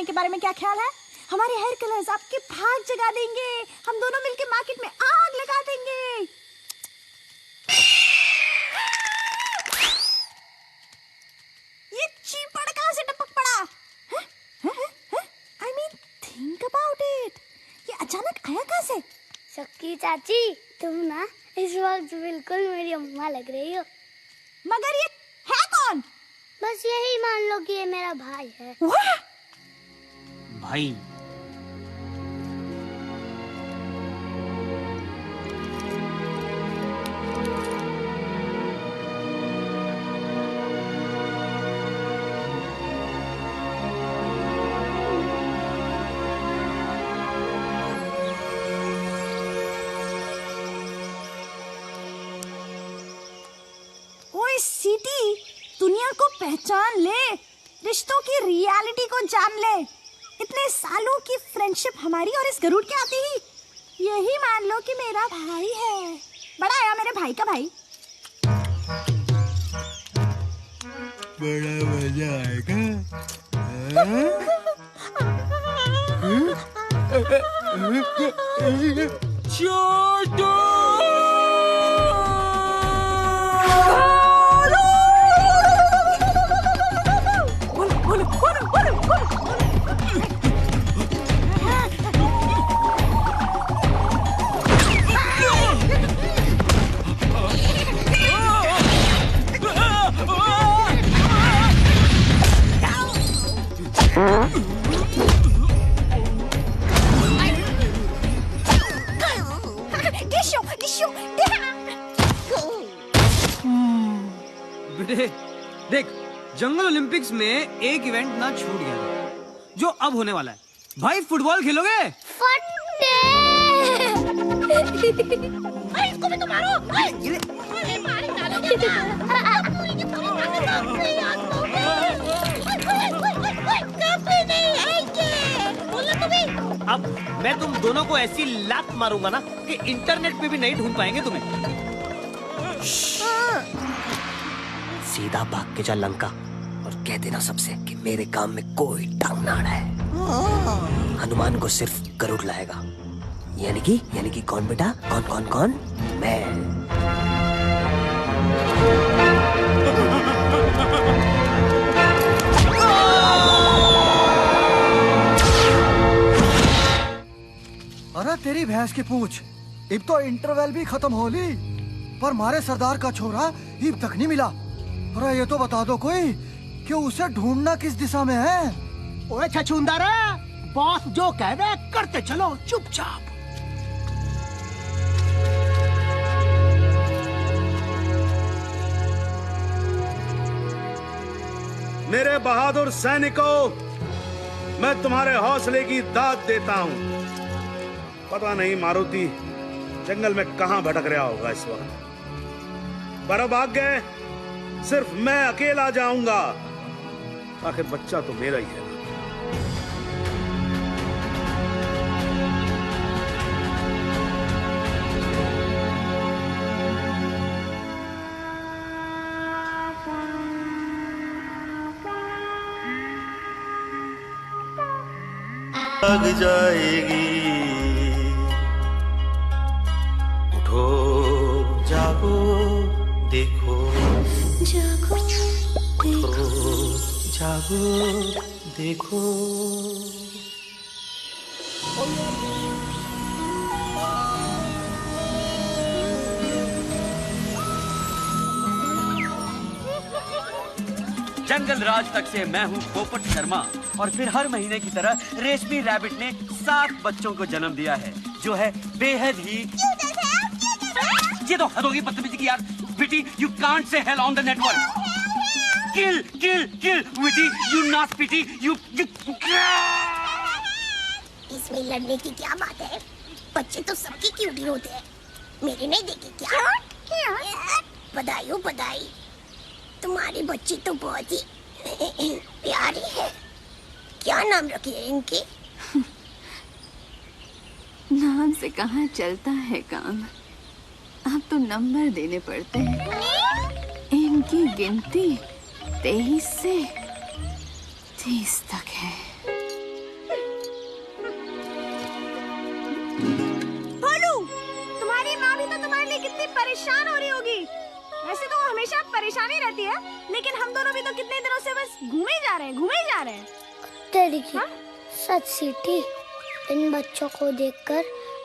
के बारे में क्या ख्याल है? हमारे हेयर कलर्स आपके भाग जगा देंगे, हम दोनों मिलके मार्केट में आग लगा देंगे। ये चीपड़ कहाँ से टपक पड़ा? I mean, think about it. ये अचानक आया कहाँ से? शक्की चाची, तुम ना इस वक्त बिल्कुल मेरी अम्मा लग रही हो। मगर ये है कौन? बस यही मान लो कि ये मेरा भाई है। भाई ओए सीटी, दुनिया को पहचान ले, रिश्तों की रियलिटी को जान ले। इतने सालों की फ्रेंडशिप हमारी और इस गरुड़ के आते ही यही मान लो कि मेरा भाई है। बड़ा आया मेरे भाई का भाई। बड़ा मजा आएगा। छोटू देख, जंगल ओलंपिक्स में एक इवेंट ना छूट गया था, जो अब होने वाला है। भाई फुटबॉल खेलोगे? इसको भी तो मारो। अब मैं तुम दोनों को ऐसी लात मारूंगा ना कि इंटरनेट पे भी नहीं ढूंढ पाएंगे तुम्हें। सीधा भाग के जा लंका और कह देना सबसे कि मेरे काम में कोई टांग ना अड़ा है। हनुमान को सिर्फ गरुड़ लाएगा। यानी कि कौन बेटा? कौन? मैं। अरे तेरी भैंस की पूंछ, अब तो इंटरवल भी खत्म हो ली, पर मारे सरदार का छोरा अब तक नहीं मिला। अरे ये तो बता दो कोई कि उसे ढूंढना किस दिशा में है। ओए छछूंदरा, बॉस जो कह रहा है करते चलो चुपचाप। मेरे बहादुर सैनिकों, मैं तुम्हारे हौसले की दाद देता हूं। पता नहीं मारुति जंगल में कहां भटक रहा होगा इस वक्त, पर अब आगे सिर्फ मैं अकेला जाऊंगा। आखिर बच्चा तो मेरा ही है। लग जाएगी, उठो जागो देखो, उठो जागो देखो। जंगल राज तक से मैं हूँ पोपट शर्मा, और फिर हर महीने की तरह रेशमी रैबिट ने 7 बच्चों को जन्म दिया है, जो है बेहद ही। ये तो हद होगी बदतमीजी की यार। Witty, you can't say hell on the network. Kill kill kill witty, you not pity, you. इसमें लड़ने की क्या बात है? बच्चे तो सबकी क्यूटी होते हैं, मेरे नहीं देखे क्या? बधाई हो बधाई, तुम्हारी बच्ची तो बहुत ही प्यारी है। क्या नाम रखे है इनके? नाम से कहाँ चलता है काम, अब तो नंबर देने पड़ते हैं। इनकी गिनती 23 से 30 तक है। भोलू, तुम्हारी माँ भी तो तुम्हारे लिए कितनी परेशान हो रही होगी। वैसे तो हमेशा परेशानी रहती है, लेकिन हम दोनों भी तो कितने दिनों से बस घूमे जा रहे हैं। तेरी की सच सीटी, इन बच्चों को देखकर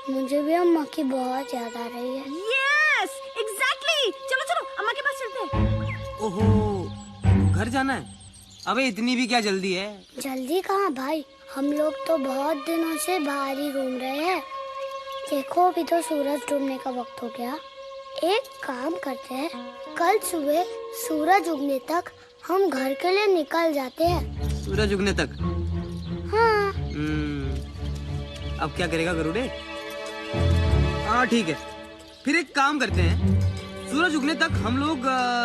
मुझे भी अम्मा की बहुत याद आ रही है। Yes, exactly. चलो अम्मा के पास चलते हैं। ओहो, घर जाना है? अबे इतनी भी क्या जल्दी है? जल्दी कहाँ भाई, हम लोग तो बहुत दिनों से बाहर ही घूम रहे हैं। देखो अभी तो सूरज डूबने का वक्त हो गया। एक काम करते हैं, कल सुबह सूरज उगने तक हम घर के लिए निकल जाते हैं। सूरज उगने तक? हाँ। अब क्या करेगा गरुड़े? हाँ ठीक है, फिर एक काम करते हैं, सूरज उगने तक हम लोग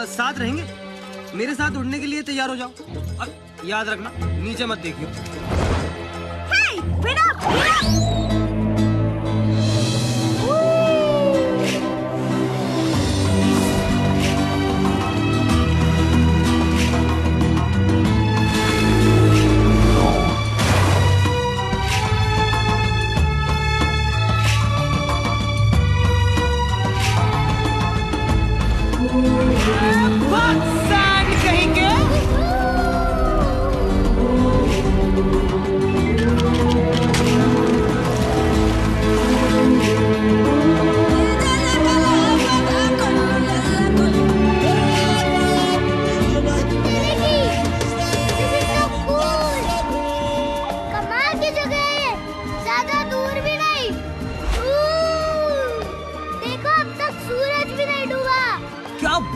साथ रहेंगे। मेरे साथ उड़ने के लिए तैयार हो जाओ, और याद रखना नीचे मत देखियो। Hey, wait up!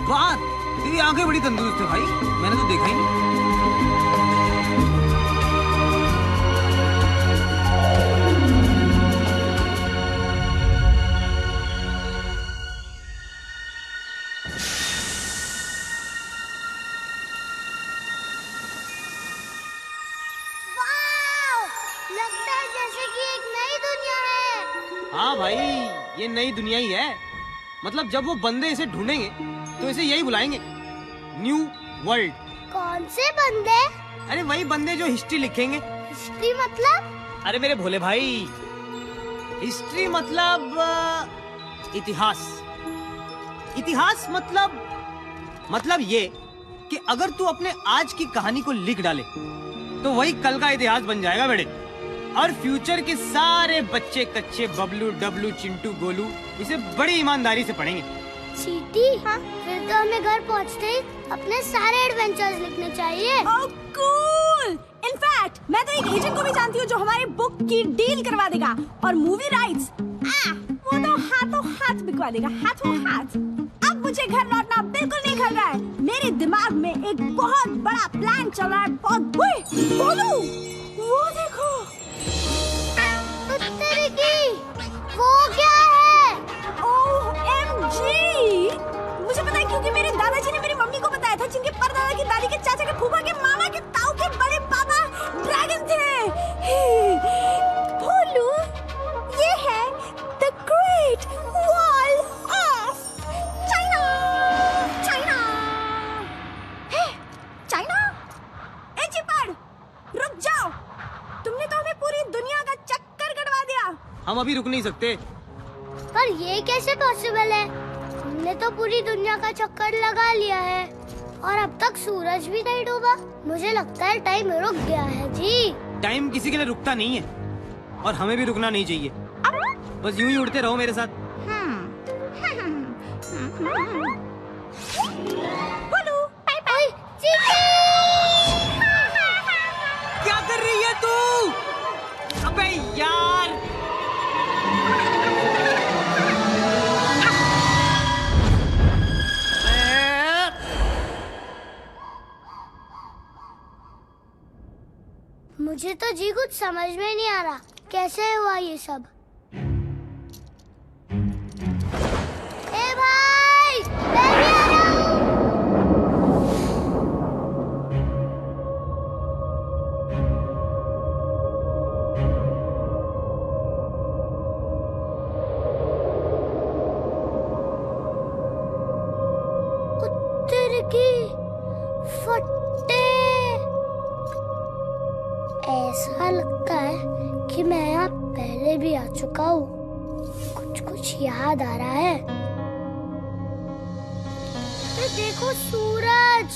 बात, तेरी आंखें बड़ी तंदुरुस्त है भाई, मैंने तो देखा ही नहीं। लगता है जैसे कि एक नई दुनिया है। हाँ भाई, ये नई दुनिया ही है। मतलब जब वो बंदे इसे ढूंढेंगे तो इसे यही बुलाएंगे, न्यू वर्ल्ड। कौन से बंदे? अरे वही बंदे जो हिस्ट्री लिखेंगे। हिस्ट्री मतलब? अरे मेरे भोले भाई, हिस्ट्री मतलब इतिहास। इतिहास मतलब ये कि अगर तू अपने आज की कहानी को लिख डाले तो वही कल का इतिहास बन जाएगा बेटे। और फ्यूचर के सारे बच्चे कच्चे बबलू डबलू चिंटू गोलू इसे बड़ी ईमानदारी से पढ़ेंगे। चीटी, फिर तो हमें घर पहुंचते ही अपने सारे एडवेंचर्स लिखने चाहिए। ओह कूल! इनफैक्ट मैं तो एक एजेंट को भी जानती हूँ जो हमारे बुक की डील करवा देगा और मूवी राइट्स वो तो हाथों हाथ बिकवा देगा, हाथों हाथ। अब मुझे घर लौटना बिल्कुल नहीं खल रहा है। मेरे दिमाग में एक बहुत बड़ा प्लान चल रहा है। बोलू, वो देखो। वो क्या है? OMG! मुझे पता है क्योंकि मेरे दादाजी ने मेरी मम्मी को बताया था, जिनके परदादा की दादी के चाचा के फूफा के मामा के ताऊ के बड़े पापा ड्रैगन थे। भोलू, ये है the great wall of China. China है, चाइना। ए चिपड़, रुक जाओ। तुमने तो हमें पूरी दुनिया का चक्कर कटवा दिया। हम अभी रुक नहीं सकते। पर ये कैसे पॉसिबल है? हमने तो पूरी दुनिया का चक्कर लगा लिया है और अब तक सूरज भी नहीं डूबा। मुझे लगता है टाइम रुक गया है जी। टाइम किसी के लिए रुकता नहीं है और हमें भी रुकना नहीं चाहिए। बस यूं ही उड़ते रहो मेरे साथ। बोलू, ओए, चीटी! क्या कर रही है तू? अबे यार! मुझे तो जी कुछ समझ में नहीं आ रहा, कैसे हुआ ये सब? ए भाई, मैं भी आ रहा हूँ। उत्तर की फट्टे। ऐसा लगता है कि मैं यहाँ पहले भी आ चुका हूँ। कुछ याद आ रहा है। देखो सूरज,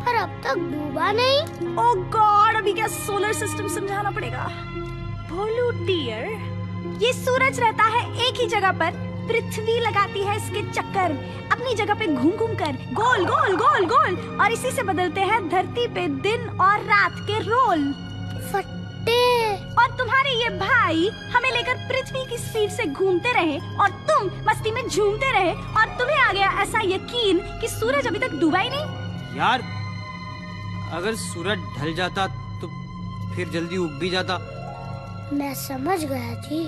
पर अब तक डूबा नहीं। ओह गॉड, अभी क्या सोलर सिस्टम समझाना पड़ेगा। भोलू डियर, ये सूरज रहता है एक ही जगह पर, पृथ्वी लगाती है इसके चक्कर अपनी जगह पे घूम घूम कर, गोल गोल गोल गोल, और इसी से बदलते हैं धरती पे दिन और रात के रोल। फट्टे। और तुम्हारे ये भाई हमें लेकर पृथ्वी की स्पीड से घूमते रहे और तुम मस्ती में झूमते रहे और तुम्हें आ गया ऐसा यकीन कि सूरज अभी तक डूबा ही नहीं। यार, अगर सूरज ढल जाता तो फिर जल्दी उग भी जाता। मैं समझ गया जी।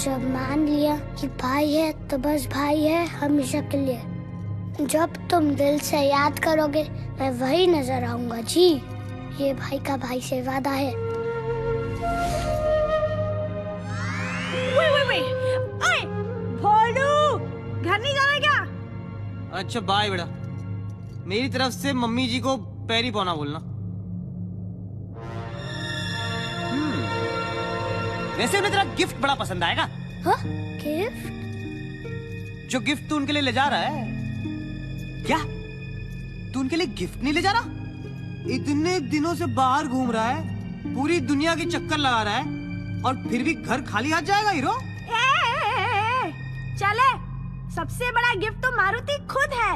जब मान लिया कि भाई है तो बस भाई है हमेशा के लिए। जब तुम दिल से याद करोगे मैं वही नजर आऊंगा जी। ये भाई का भाई से वादा है। ओए, भोलू, घर नहीं जाना क्या? अच्छा बाय बेटा, मेरी तरफ से मम्मी जी को पैरी पौना बोलना। वैसे उन्हें तेरा गिफ्ट बड़ा पसंद आएगा। हाँ? गिफ्ट? जो गिफ्ट तू उनके लिए ले जा रहा है। क्या तू उनके लिए गिफ्ट नहीं ले जा रहा? इतने दिनों से बाहर घूम रहा है, पूरी दुनिया के चक्कर लगा रहा है और फिर भी घर खाली हाथ जाएगा हीरो? चले, सबसे बड़ा गिफ्ट तो मारुति खुद है।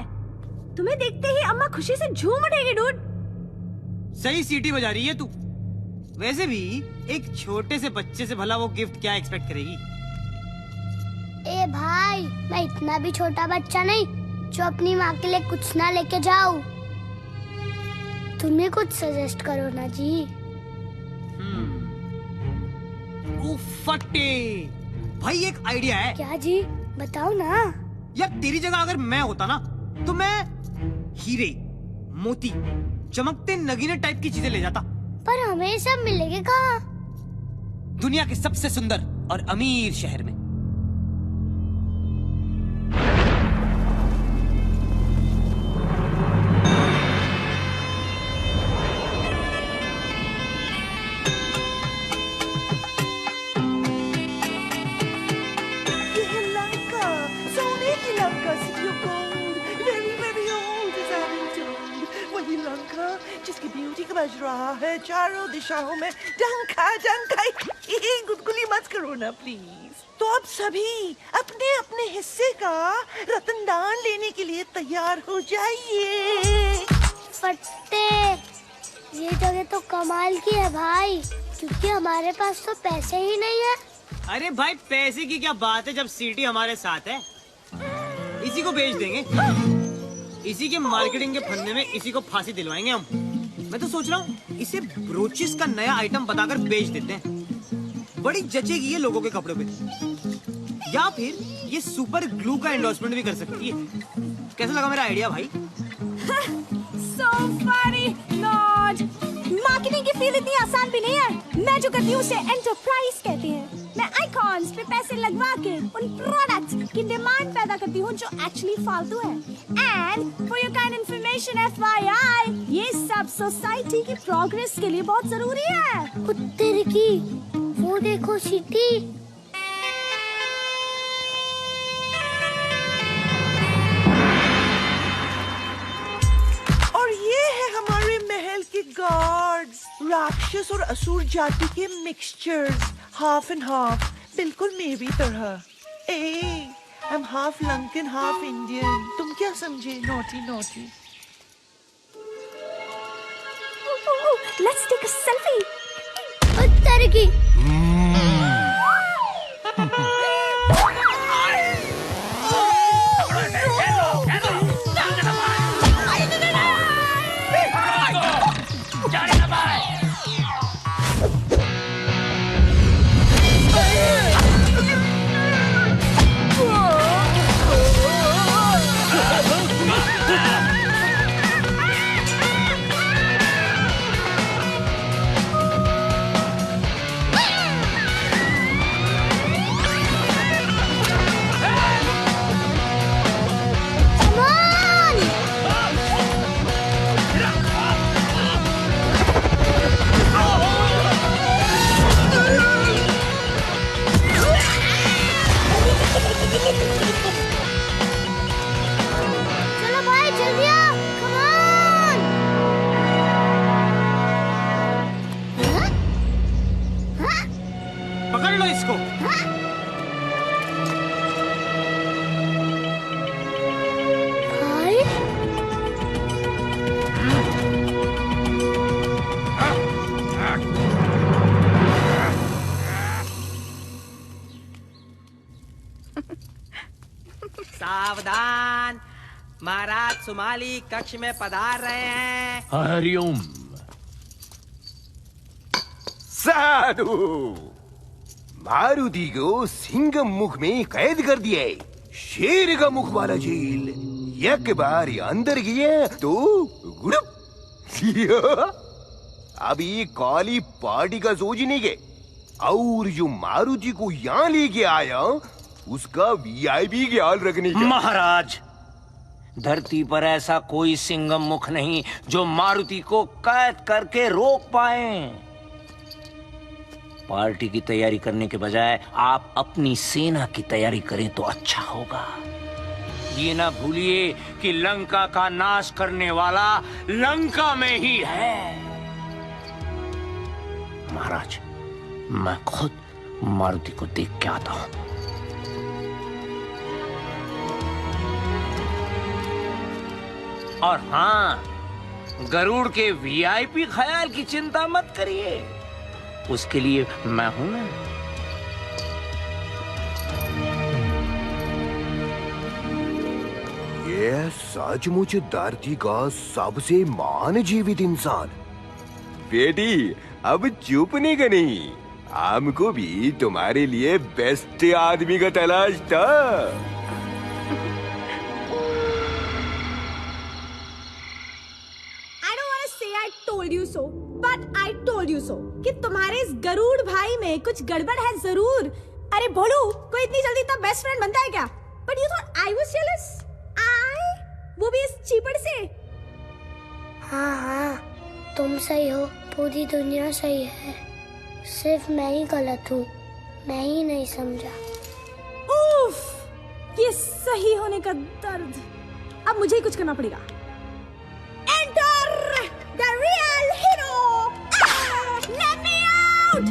तुम्हें देखते ही अम्मा खुशी से झूम उठेगी डूड। सही सीटी बजा रही है तू। वैसे भी एक छोटे से बच्चे से भला वो गिफ्ट क्या एक्सपेक्ट करेगी? ए भाई, मैं इतना भी छोटा बच्चा नहीं। जो अपनी माँ के लिए कुछ ना लेके जाऊं। तुम्हें कुछ सजेस्ट करो ना जी। फटे भाई, एक आइडिया है। क्या जी, बताओ ना। यार तेरी जगह अगर मैं होता ना तो मैं हीरे, मोती, चमकते नगीने टाइप की चीजें ले जाता। पर हमें सब मिलेंगे कहाँ? दुनिया के सबसे सुंदर और अमीर शहर में। जिसकी ब्यूटी का बज रहा है चारों दिशाओं में डंका डंका। गुदगुली मत करो ना प्लीज। तो अब सभी अपने अपने हिस्से का रतनदान लेने के लिए तैयार हो जाइए। फट्टे, ये जगह तो कमाल की है भाई, क्योंकि हमारे पास तो पैसे ही नहीं है। अरे भाई पैसे की क्या बात है जब सिटी हमारे साथ है। इसी को बेच देंगे, इसी के मार्केटिंग के फंदे में इसी को फांसी दिलवाएंगे हम। मैं तो सोच रहा हूँ इसे ब्रोचेस का नया आइटम बताकर बेच देते हैं। बड़ी जचेगी ये लोगों के कपड़ों पे। या फिर ये सुपर ग्लू का एंडोर्समेंट भी कर सकती है। कैसा लगा मेरा आइडिया भाई? So funny, Lord. मार्केटिंग की फील्ड इतनी आसान भी नहीं है। मैं जो करती हूँ उसे एंटरप्राइज कहते हैं। मैं आइकॉन्स पे पैसे लगवा के उन प्रोडक्ट्स की डिमांड पैदा करती हूँ जो एक्चुअली फालतू है। And for your kind information FYI, ये सब सोसाइटी की प्रोग्रेस के लिए बहुत जरूरी है। कुत्ते की वो देखो सिटी। और ये है हमारे महल के गार्ड्स, राक्षस और असुर जाति के मिक्सचर्स, हाफ एंड हाफ, बिल्कुल मेरी तरह। I am half Lankan half Indian. तुम क्या समझे? Naughty naughty. Let's take a selfie. उत्तर की पकड़ लो इसको। सावधान, महाराज सुमाली कक्ष में पधार रहे हैं। हरिओम। साधु, मारुति को सिंह मुख में कैद कर दिया है। शेर का मुख वाला जेल एक बार अंदर गया तो गुड़ुप। अभी काली पार्टी का सोचने के, और जो मारुति को यहाँ लेके आया उसका VIP ख्याल रखने का। महाराज, धरती पर ऐसा कोई सिंगम मुख नहीं जो मारुति को कैद करके रोक पाए। पार्टी की तैयारी करने के बजाय आप अपनी सेना की तैयारी करें तो अच्छा होगा। ये ना भूलिए कि लंका का नाश करने वाला लंका में ही है। महाराज, मैं खुद मारुति को देख के आता हूं। और हाँ, गरुड़ के VIP ख्याल की चिंता मत करिए, उसके लिए मैं हूं ना। ये सचमुच धरती का सबसे महान जीवित इंसान। बेटी अब चुप नहीं करनी, हमको भी तुम्हारे लिए बेस्ट आदमी का तलाश था। I told you so, but I told you so कि तुम्हारे इस गरुड़ भाई में कुछ गड़बड़ है जरूर। अरे बोलू, कोई इतनी जल्दी इतना बेस्ट फ्रेंड बनता है क्या? But you thought I was jealous? वो भी इस चीपड़ से? हाँ, तुम सही हो, पूरी दुनिया सही है, सिर्फ मैं ही गलत हूँ, मैं ही नहीं समझा। उफ, ये सही होने का दर्द। अब मुझे ही कुछ करना पड़ेगा। Enter the real hero! Let me out!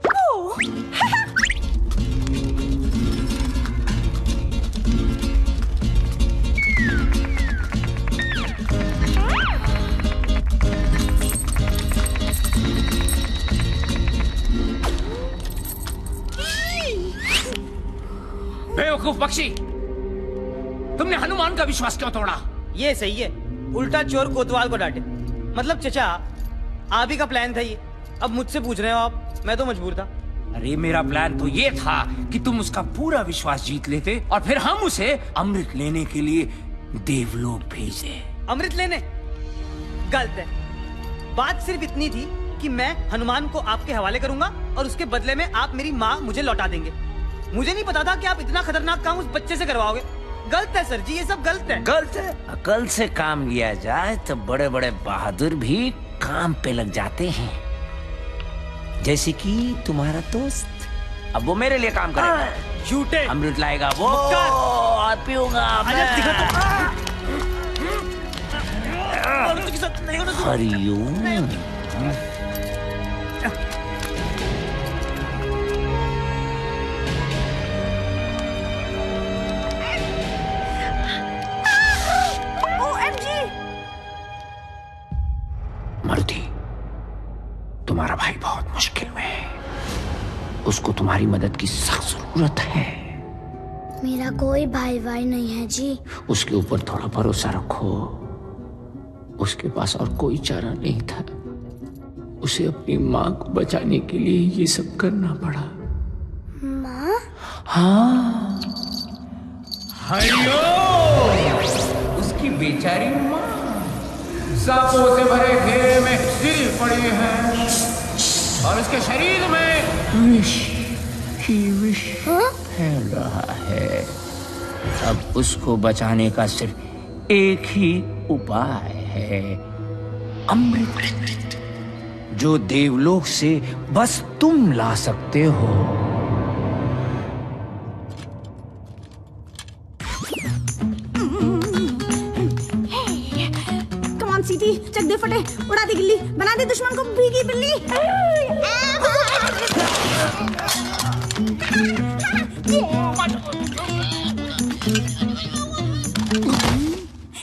Oh! बेवकूफ पक्षी, तुमने हनुमान का विश्वास क्यों तोड़ा? ये सही है, उल्टा चोर कोतवाल को डांटे। मतलब चचा, आप ही का प्लान था ये, अब मुझसे पूछ रहे हो आप? मैं तो मजबूर था। अरे मेरा प्लान तो ये था कि तुम उसका पूरा विश्वास जीत लेते और फिर हम उसे अमृत लेने के लिए देवलोक भेजे। अमृत लेने? गलत है। बात सिर्फ इतनी थी कि मैं हनुमान को आपके हवाले करूंगा और उसके बदले में आप मेरी माँ मुझे लौटा देंगे। मुझे नहीं पता था कि आप इतना खतरनाक काम उस बच्चे से करवाओगे। गलत है सर जी, ये सब गलत है। गलत है? अकल से काम लिया जाए तो बड़े बड़े बहादुर भी काम पे लग जाते हैं, जैसे कि तुम्हारा दोस्त। अब वो मेरे लिए काम करेगा, झूठे अमृत लाएगा वो और पीऊंगा हरिओम। मारुति, तुम्हारा भाई बहुत मुश्किल में है, उसको तुम्हारी मदद की सख्त जरूरत है। मेरा कोई भाई भाई नहीं है जी। उसके ऊपर थोड़ा भरोसा रखो, उसके पास और कोई चारा नहीं था, उसे अपनी माँ को बचाने के लिए ये सब करना पड़ा। माँ? हाँ, हरिओम। उसकी बेचारी माँ सांपों से भरे घेरे में गिरी पड़ी है और उसके शरीर में विष फैल रहा है। अब उसको बचाने का सिर्फ एक ही उपाय है, अमृत, जो देवलोक से बस तुम ला सकते हो। सीटी, चक दे फटे, उड़ा दे गिल्ली, बना दे दुश्मन को भीगी बिल्ली।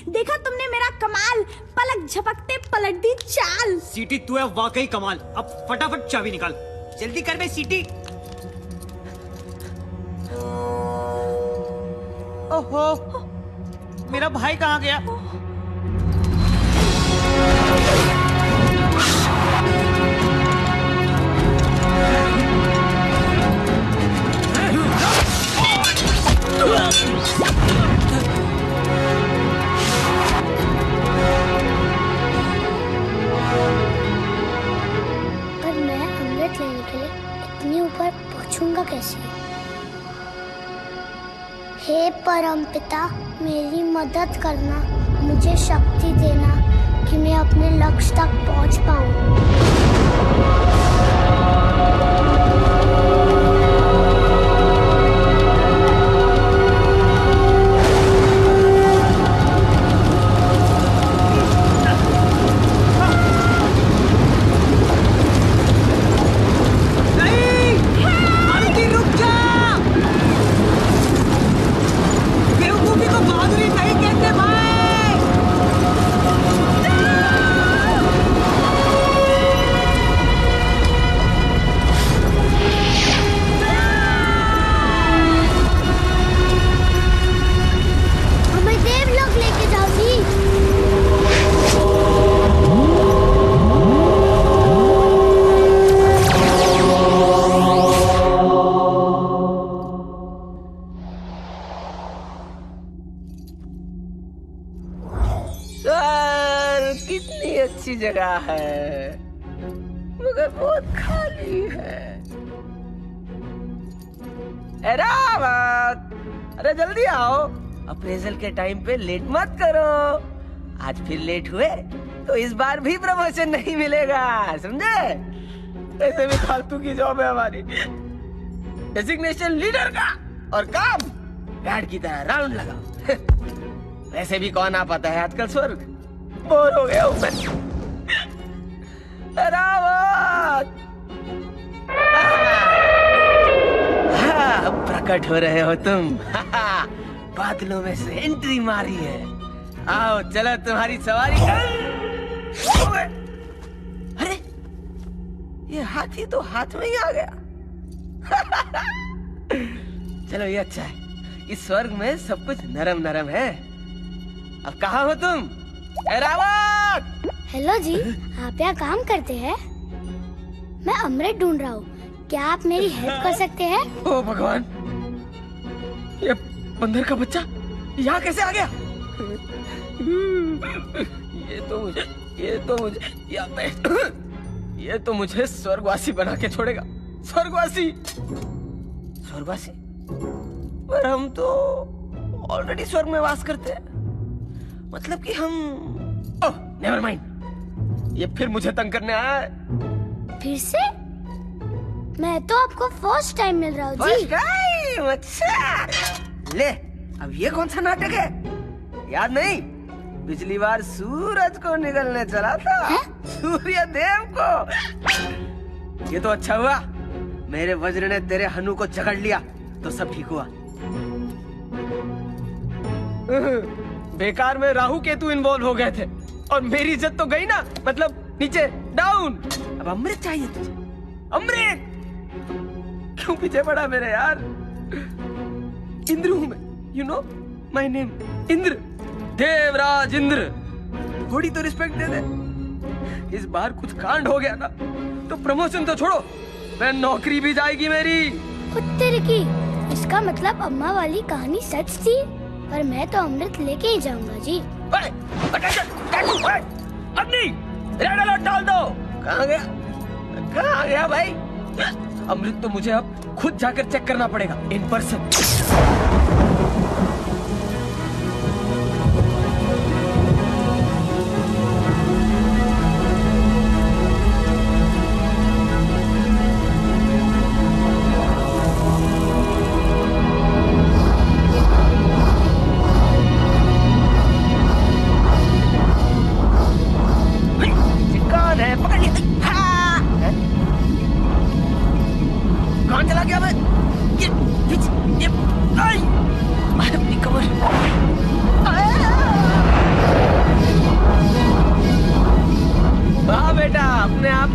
देखा तुमने मेरा कमाल, पलक झपकते पलट दी चाल। सीटी तू है वाकई कमाल। अब फटाफट चाबी निकाल, जल्दी कर बे सीटी। ओहो, मेरा भाई कहाँ गया? पर मैं अमृत लेने के लिए इतनी ऊपर पहुंचूंगा कैसे? हे परमपिता, मेरी मदद करना, मुझे शक्ति देना कि मैं अपने लक्ष्य तक पहुंच पाऊं। अच्छी जगह है, मगर बहुत खाली है। ए रावत, अरे जल्दी आओ, अप्रेजल के टाइम पे लेट मत करो। आज फिर लेट हुए तो इस बार भी प्रमोशन नहीं मिलेगा, समझे? ऐसे भी फालतू की जॉब है हमारी, डेजिग्नेशन लीडर का, और काम गार्ड की तरह राउंड लगाओ। वैसे भी कौन आ पाता है आजकल स्वर्ग, बोर हो गया हूं मैं। रावत, हाँ, प्रकट हो रहे हो तुम। बादलों में से एंट्री मारी है। आओ चलो तुम्हारी सवारी कर। अरे ये हाथी तो हाथ में ही आ गया। चलो ये अच्छा है, इस स्वर्ग में सब कुछ नरम नरम है। अब कहाँ हो तुम? रावत! हेलो जी, आप यहाँ काम करते हैं? मैं अमृत ढूंढ रहा हूँ, क्या आप मेरी हेल्प कर सकते हैं? ओ भगवान, ये बंदर का बच्चा यहाँ कैसे आ गया? ये तो मुझे स्वर्गवासी बना के छोड़ेगा। स्वर्गवासी पर हम तो ऑलरेडी स्वर्ग में वास करते हैं। मतलब कि हम नेवर माइंड, ये फिर मुझे तंग करने आया है। फिर से? मैं तो आपको फर्स्ट टाइम मिल रहा हूँ जी। अच्छा, ले अब ये कौन सा नाटक है? याद नहीं, पिछली बार सूरज को निगलने चला था, सूर्य देव को। ये तो अच्छा हुआ मेरे वज्र ने तेरे हनु को जकड़ लिया, तो सब ठीक हुआ। बेकार में राहु केतु इन्वॉल्व हो गए थे और मेरी इज्जत तो गई ना, मतलब नीचे डाउन। अब अमृत चाहिए तुझे, अमृत। क्यों पीछे पड़ा मेरे यार? इंद्र हूं मैं, you know my name Indra, Devraj Indra. थोड़ी तो रिस्पेक्ट दे दे। इस बार कुछ कांड हो गया ना तो प्रमोशन तो छोड़ो, मैं नौकरी भी जाएगी मेरी। कुत्ते की, इसका मतलब अम्मा वाली कहानी सच थी, पर मैं तो अमृत लेके ही जाऊंगा जी। अग्नि, रेड अलर्ट डाल दो। कहाँ गया भाई? अमृत तो मुझे अब खुद जाकर चेक करना पड़ेगा इन पर्सन।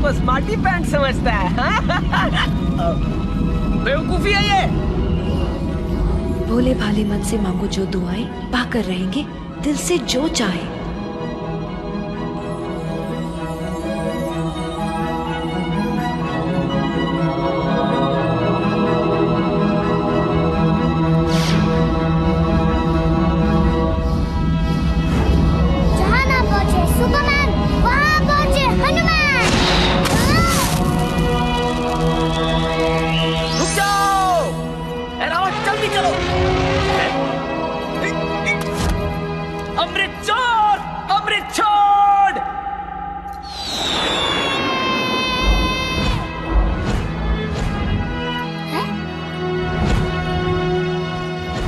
स्मार्टी पैंट समझता है। बेवकूफी है ये। भोले भाले मन से मांगो जो दुआएं, पाकर रहेंगे दिल से जो चाहे। जहाँ ना पहुँचे सुपरमैन, वहाँ पहुँचे हनुमान। रुक जाओ, रावत जल्दी चलो। अमृत छोड़, अमृत छोड़।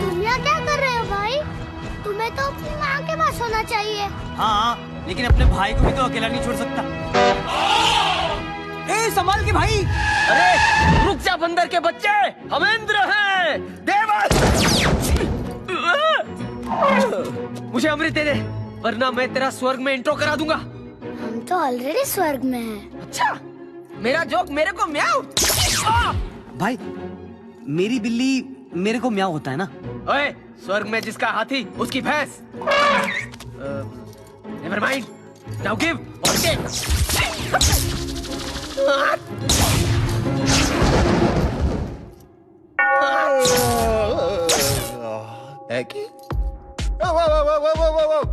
तुम यहाँ क्या कर रहे हो भाई? तुम्हें तो अपनी माँ के पास होना चाहिए। हाँ, लेकिन अपने भाई को भी तो अकेला नहीं छोड़ सकता। ए, संभाल के भाई। अरे रुक जा बंदर के बच्चे, हम इंद्र हैं, देवस। मुझे अमृत दे दे, वरना मैं तेरा स्वर्ग में इंट्रो करा दूंगा। हम तो ऑलरेडी स्वर्ग में हैं। अच्छा, मेरा जोक मेरे को म्याऊ। भाई, मेरी बिल्ली मेरे को म्याऊ होता है ना। ओए, स्वर्ग में जिसका हाथी उसकी भैंस। नेवर माइंड, नाउ गिव और टेक।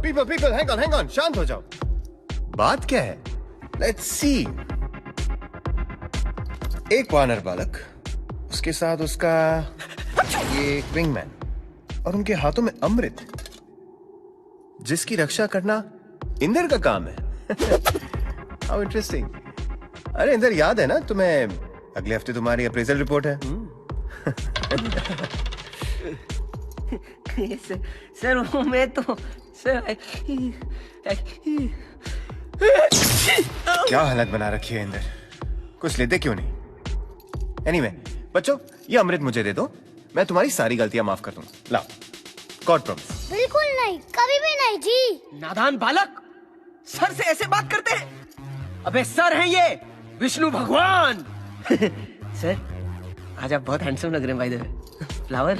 People, hang on, शांत हो जाओ। बात क्या है? Let's see. एक वानर बालक, उसके साथ उसका ये विंगमैन और उनके हाथों में अमृत, जिसकी रक्षा करना इंदर का काम है। How interesting. अरे इंदर, याद है ना तुम्हें, अगले हफ्ते तुम्हारी अप्रेजल रिपोर्ट है। सर वो मैं तो सर क्या हालत बना रखी है इंदर, कुछ लेते क्यों नहीं? एनीवे, बच्चों ये अमृत मुझे दे दो, मैं तुम्हारी सारी गलतियां माफ कर दूंगा। लाओ, गॉड प्रॉमिस। बिल्कुल नहीं, कभी भी नहीं जी। नादान बालक, सर से ऐसे बात करते हैं? अबे सर हैं ये, विष्णु भगवान। सर आज आप बहुत हैंडसम लग रहे हैं, by the way. Flower,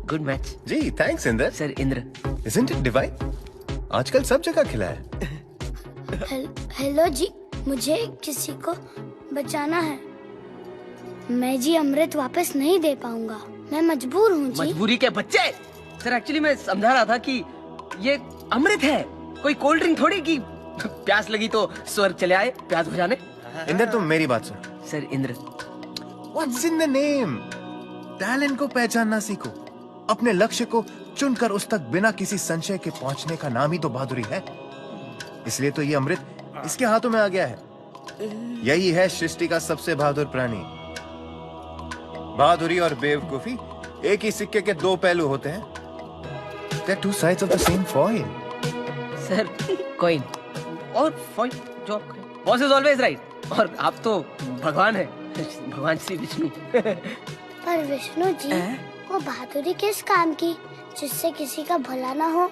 good match. जी thanks Inder. Sir Indra. Isn't it divine? आजकल सब जगह खिला है। हेलो जी, मुझे किसी को बचाना है। मैं जी अमृत वापस नहीं दे पाऊंगा, मैं मजबूर हूँ जी। मजबूरी के बच्चे। सर एक्चुअली मैं समझा रहा था कि ये अमृत है, कोई कोल्ड ड्रिंक थोड़ी कि प्यास लगी तो स्वर्ग चले आए प्यास बुझाने। इंदर तुम मेरी बात सुनो। Sir Indra. What's in the name? Talent को पहचानना सीखो, अपने लक्ष्य को चुनकर उस तक बिना किसी संशय के पहुंचने का नाम ही तो बहादुरी है। इसलिए तो ये अमृत इसके हाथों में आ गया है। यही है सृष्टि का सबसे बहादुर प्राणी। बहादुरी और बेवकूफी एक ही सिक्के के दो पहलू होते हैं। They're two sides of the same coin. Sir coin और फॉइन, जो बॉस इज ऑलवेज राइट। और आप तो भगवान है, भगवान श्री विष्णु। पर विष्णु जी, वो बहादुरी किस काम की जिससे किसी का भला ना हो?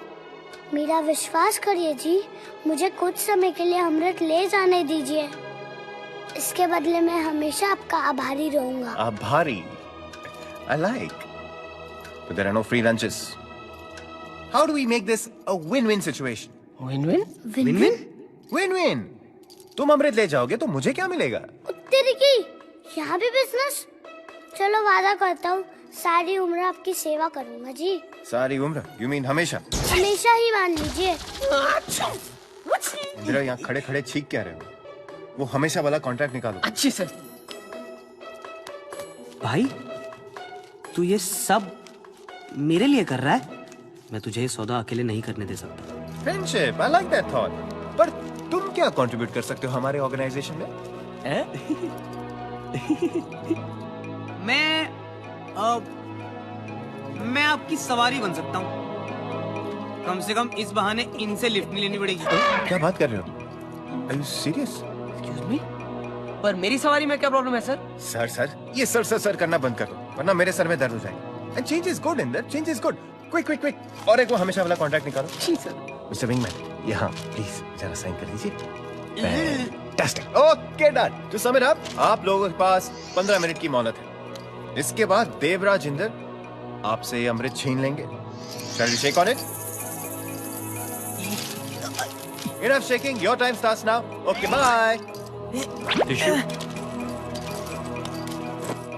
मेरा विश्वास करिए जी, मुझे कुछ समय के लिए अमृत ले जाने दीजिए। इसके बदले मैं हमेशा आपका आभारी रहूंगा। आभारी? I like. But there are no free lunches. How do we make this a win-win situation? Win-win? Win-win? Win-win. तुम अमृत ले जाओगे तो मुझे क्या मिलेगा? तेरी की यहाँ भी बिजनेस? चलो वादा करता हूँ, सारी उम्र आपकी सेवा करूँगा जी। सारी उम्र? You mean हमेशा? हमेशा ही मान लीजिए। इंदिरा, यहाँ खड़े खड़े छींक क्या रहे हो? वो हमेशा वाला कॉन्ट्रैक्ट निकालो। अच्छी सर। भाई तू ये सब मेरे लिए कर रहा है? मैं तुझे ये सौदा अकेले नहीं करने दे सकता। Friendship, I like that thought. पर तुम क्या कंट्रीब्यूट कर सकते हो हमारे ऑर्गेनाइजेशन में? मैं आपकी सवारी बन सकता हूँ। कम से कम इस बहाने इनसे लिफ्ट नहीं लेनी पड़ेगी। क्या बात कर रहे हो? Are you serious? Excuse me? पर मेरी सवारी में क्या प्रॉब्लम है सर? सर ये सर करना बंद कर दो, वरना मेरे सर में दर्द हो जाएगा। And change is good, Inder, change is good. Quick. और एक वो हमेशा वाला कॉन्ट्रैक्ट निकालो। जी सर। मिस्टर विंगमैन, यहाँ प्लीज जरा साइन कर दीजिए। Fantastic. Okay done. To sum it up, आप लोगों के पास 15 मिनट की मोहलत है। इसके बाद देवराज इंदर आपसे ये अमृत छीन लेंगे। Shall we shake on it? Enough shaking. Your time starts now. Okay, bye.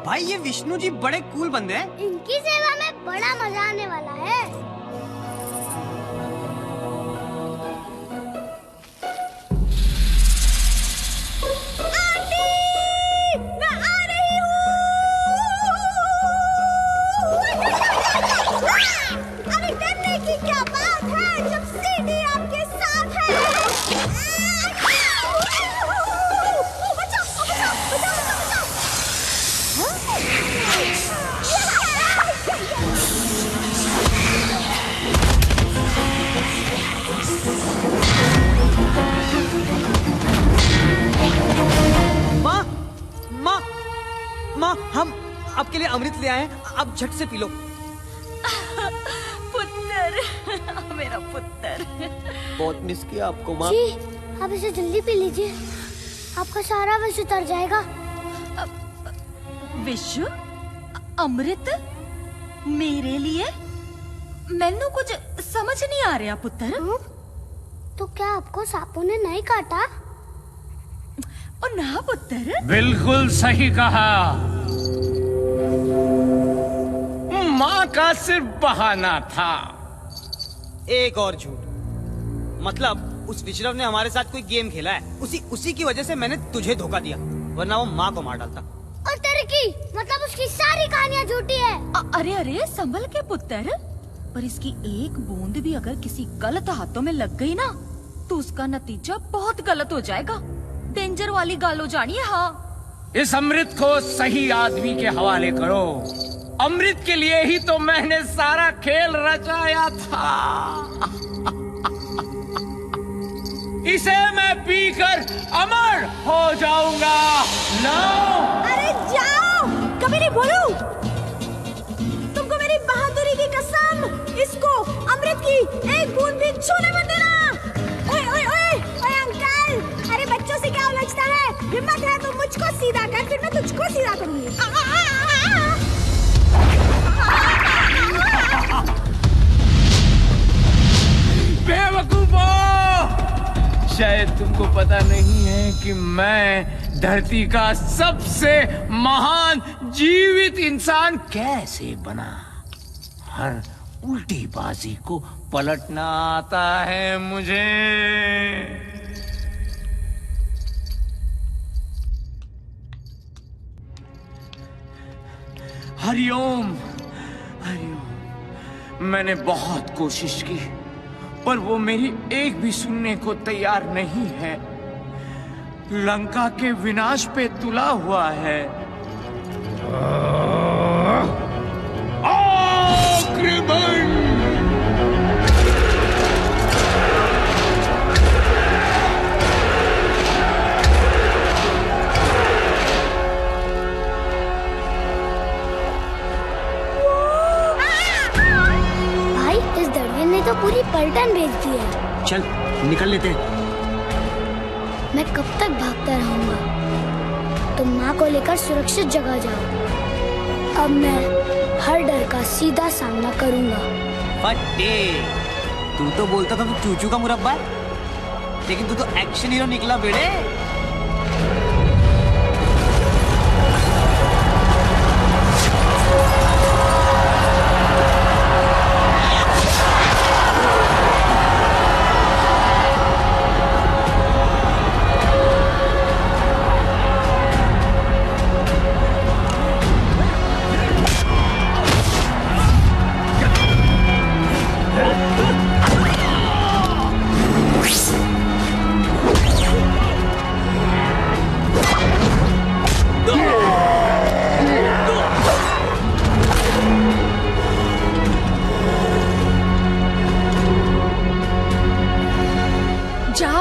भाई ये विष्णु जी बड़े कूल बंदे हैं। इनकी सेवा में बड़ा मजा आने वाला है। मैं आ रही हूँ। अरे डरने की क्या बात है जब सीडी आपके साथ है। माँ, हम आपके लिए अमृत ले आए हैं, आप झट से पी लो। पुत्र, मेरा पुत्र। बहुत मिस किया आपको माँ। जी, आप इसे जल्दी पी लीजिए, आपका सारा विष उतर जाएगा। विष? अमृत? मेरे लिए? मैंने कुछ समझ नहीं आ रहा पुत्र। तो क्या आपको सांपों ने नहीं काटा? और ना पुत्र। बिल्कुल सही कहा। माँ का सिर्फ बहाना था। एक और झूठ, मतलब उस विश्रव ने हमारे साथ कोई गेम खेला है। उसी की वजह से मैंने तुझे धोखा दिया, वरना वो माँ को मार डालता। और तेरे की मतलब उसकी सारी कहानियाँ झूठी है। अरे अरे संभल के पुत्र, पर इसकी एक बूंद भी अगर किसी गलत हाथों में लग गई ना तो उसका नतीजा बहुत गलत हो जाएगा। डेंजर वाली गाल हो जानी है। हाँ, इस अमृत को सही आदमी के हवाले करो। अमृत के लिए ही तो मैंने सारा खेल रचाया था। इसे मैं पीकर अमर हो जाऊंगा। लो। अरे जाओ, कभी नहीं बोलूं। तुमको मेरी बहादुरी की कसम, इसको अमृत की एक बूंद भी छूने मत देना। ओए ओए ओए ओए अंकल, अरे बच्चों से क्या उलझता है? हिम्मत है तो मुझको सीधा कर, फिर मैं तुझको सीधा करूंगी। बेवकूफो, शायद तुमको पता नहीं है कि मैं धरती का सबसे महान जीवित इंसान कैसे बना। हर उल्टी बाजी को पलटना आता है मुझे। हरिओम, हरिओम। मैंने बहुत कोशिश की पर वो मेरी एक भी सुनने को तैयार नहीं है। लंका के विनाश पे तुला हुआ है। आक्रमण! तो पूरी पलटन भेज दी है। चल निकल लेते हैं। मैं कब तक भागता रहूंगा? तुम माँ को लेकर सुरक्षित जगह जाओ। अब मैं हर डर का सीधा सामना करूंगा। फटे, तू तो बोलता था तू चूचू का मुरब्बा है, लेकिन तू तो एक्शन हीरो निकला बेटे।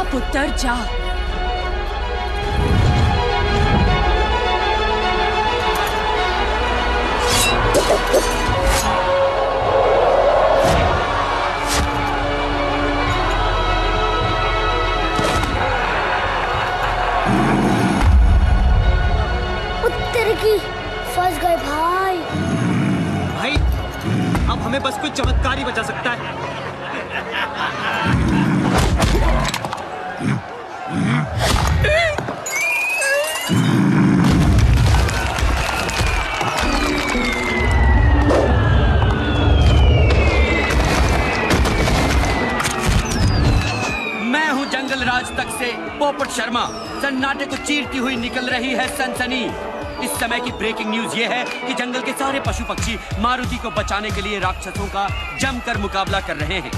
पुत्र जा। उत्तर की फंस गए भाई। भाई अब हमें बस कोई चमत्कार ही बचा सकता है। मैं हूं जंगल राज तक से पोपट शर्मा। सन्नाटे को चीरती हुई निकल रही है सनसनी। इस समय की ब्रेकिंग न्यूज ये है कि जंगल के सारे पशु पक्षी मारुति को बचाने के लिए राक्षसों का जमकर मुकाबला कर रहे हैं।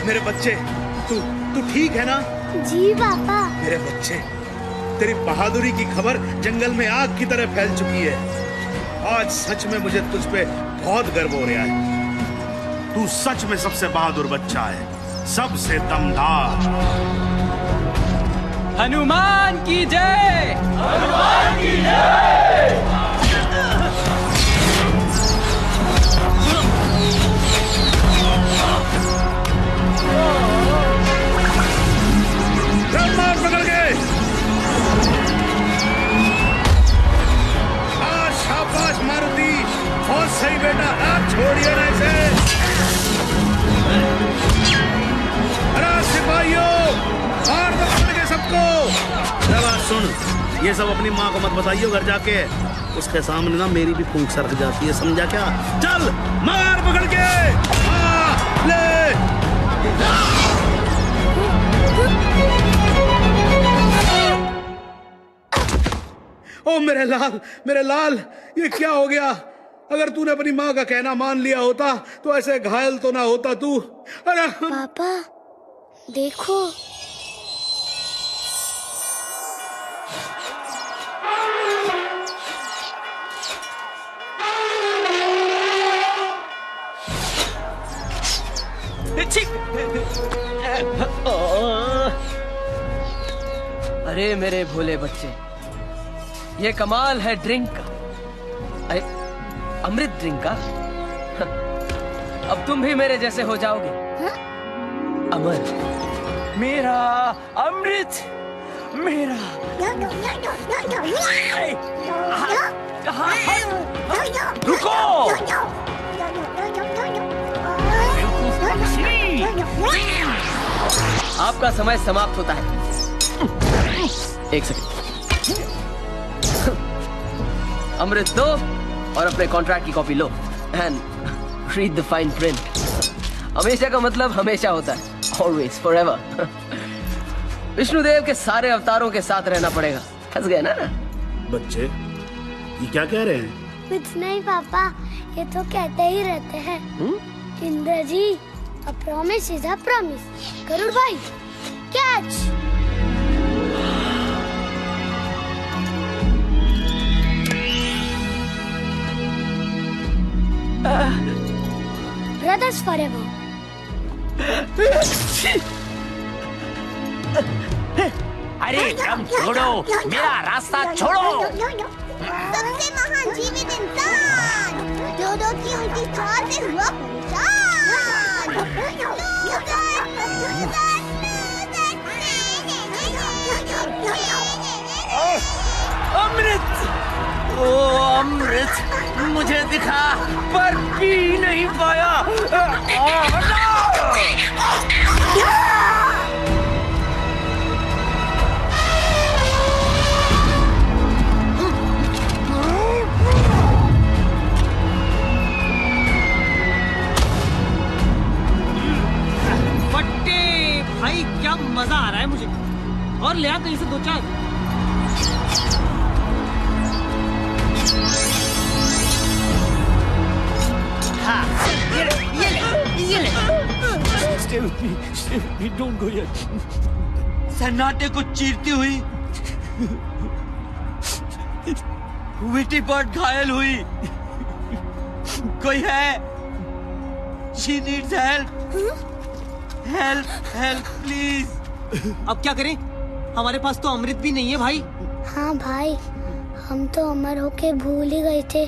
मेरे बच्चे, तू ठीक है ना? जी पापा। मेरे बच्चे, तेरी बहादुरी की खबर जंगल में आग की तरह फैल चुकी है। आज सच में मुझे तुझ पे बहुत गर्व हो रहा है। तू सच में सबसे बहादुर बच्चा है, सबसे दमदार। हनुमान की जय! हनुमान की जय! पकड़ गए। शाबाश मारुति, बहुत सही बेटा, आप छोड़िए ना इसे। अरे सिपाहियों, मार दो पकड़ के सबको। चला सुन, ये सब अपनी माँ को मत बताइए घर जाके, उसके सामने ना मेरी भी फूंक सरक जाती है, समझा क्या? चल मार पकड़ के, ले। ओ मेरे लाल, ये क्या हो गया? अगर तूने अपनी माँ का कहना मान लिया होता तो ऐसे घायल तो ना होता तू। अरे पापा देखो, अरे मेरे भोले बच्चे, ये कमाल है ड्रिंक का। अरे अमृत ड्रिंक का। अब तुम भी मेरे जैसे हो जाओगे। अमर, मेरा अमृत, मेरा रुको। आपका समय समाप्त होता है। एक सेकंड, अमृत दो और अपने कॉन्ट्रैक्ट की copy low and read the fine print. हमेशा का मतलब हमेशा होता है, ऑलवेज, फॉरएवर। विष्णुदेव के सारे अवतारों के साथ रहना पड़ेगा। हंस गए ना? बच्चे, ये क्या कह रहे हैं? कुछ नहीं पापा, ये तो कहते ही रहते हैं। Indra ji, a promise is a promise. Garud भाई, कैच। Brothers forever. अरे दम छोड़ो, मेरा रास्ता छोड़ो। सबसे महान जीवित इंसान, डोडो की उल्टी चाल से हुआ परेशान। अमृत, ओ अमृत मुझे दिखा पर पी नहीं पाया। फट्टे भाई, क्या मजा आ रहा है मुझे। और ले आ कहीं से 2-4। हाँ, ये ले। Stay with me, don't go yet. सन्नाटे को चीरती हुई विटी बर्ड घायल हुई। कोई है? She needs help. Help, please. अब क्या करें? हमारे पास तो अमृत भी नहीं है भाई। हाँ भाई, हम तो अमर होके भूल ही गए थे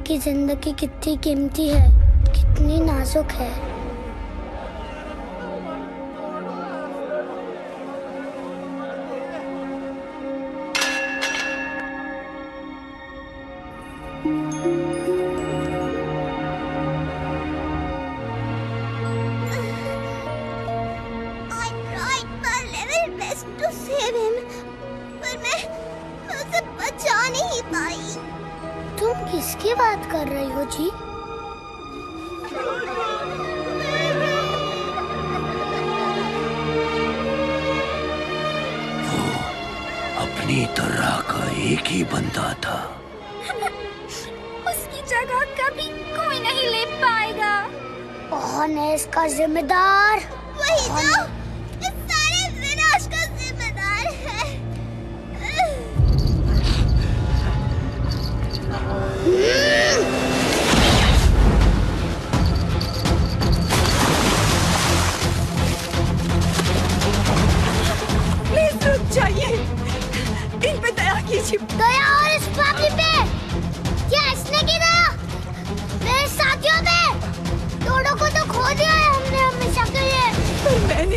कि जिंदगी कितनी कीमती है, कितनी नाजुक है। तुम किसकी बात कर रही हो जी? वो अपनी तरह का एक ही बंदा था। उसकी जगह कभी कोई नहीं ले पाएगा। कौन है इसका जिम्मेदार?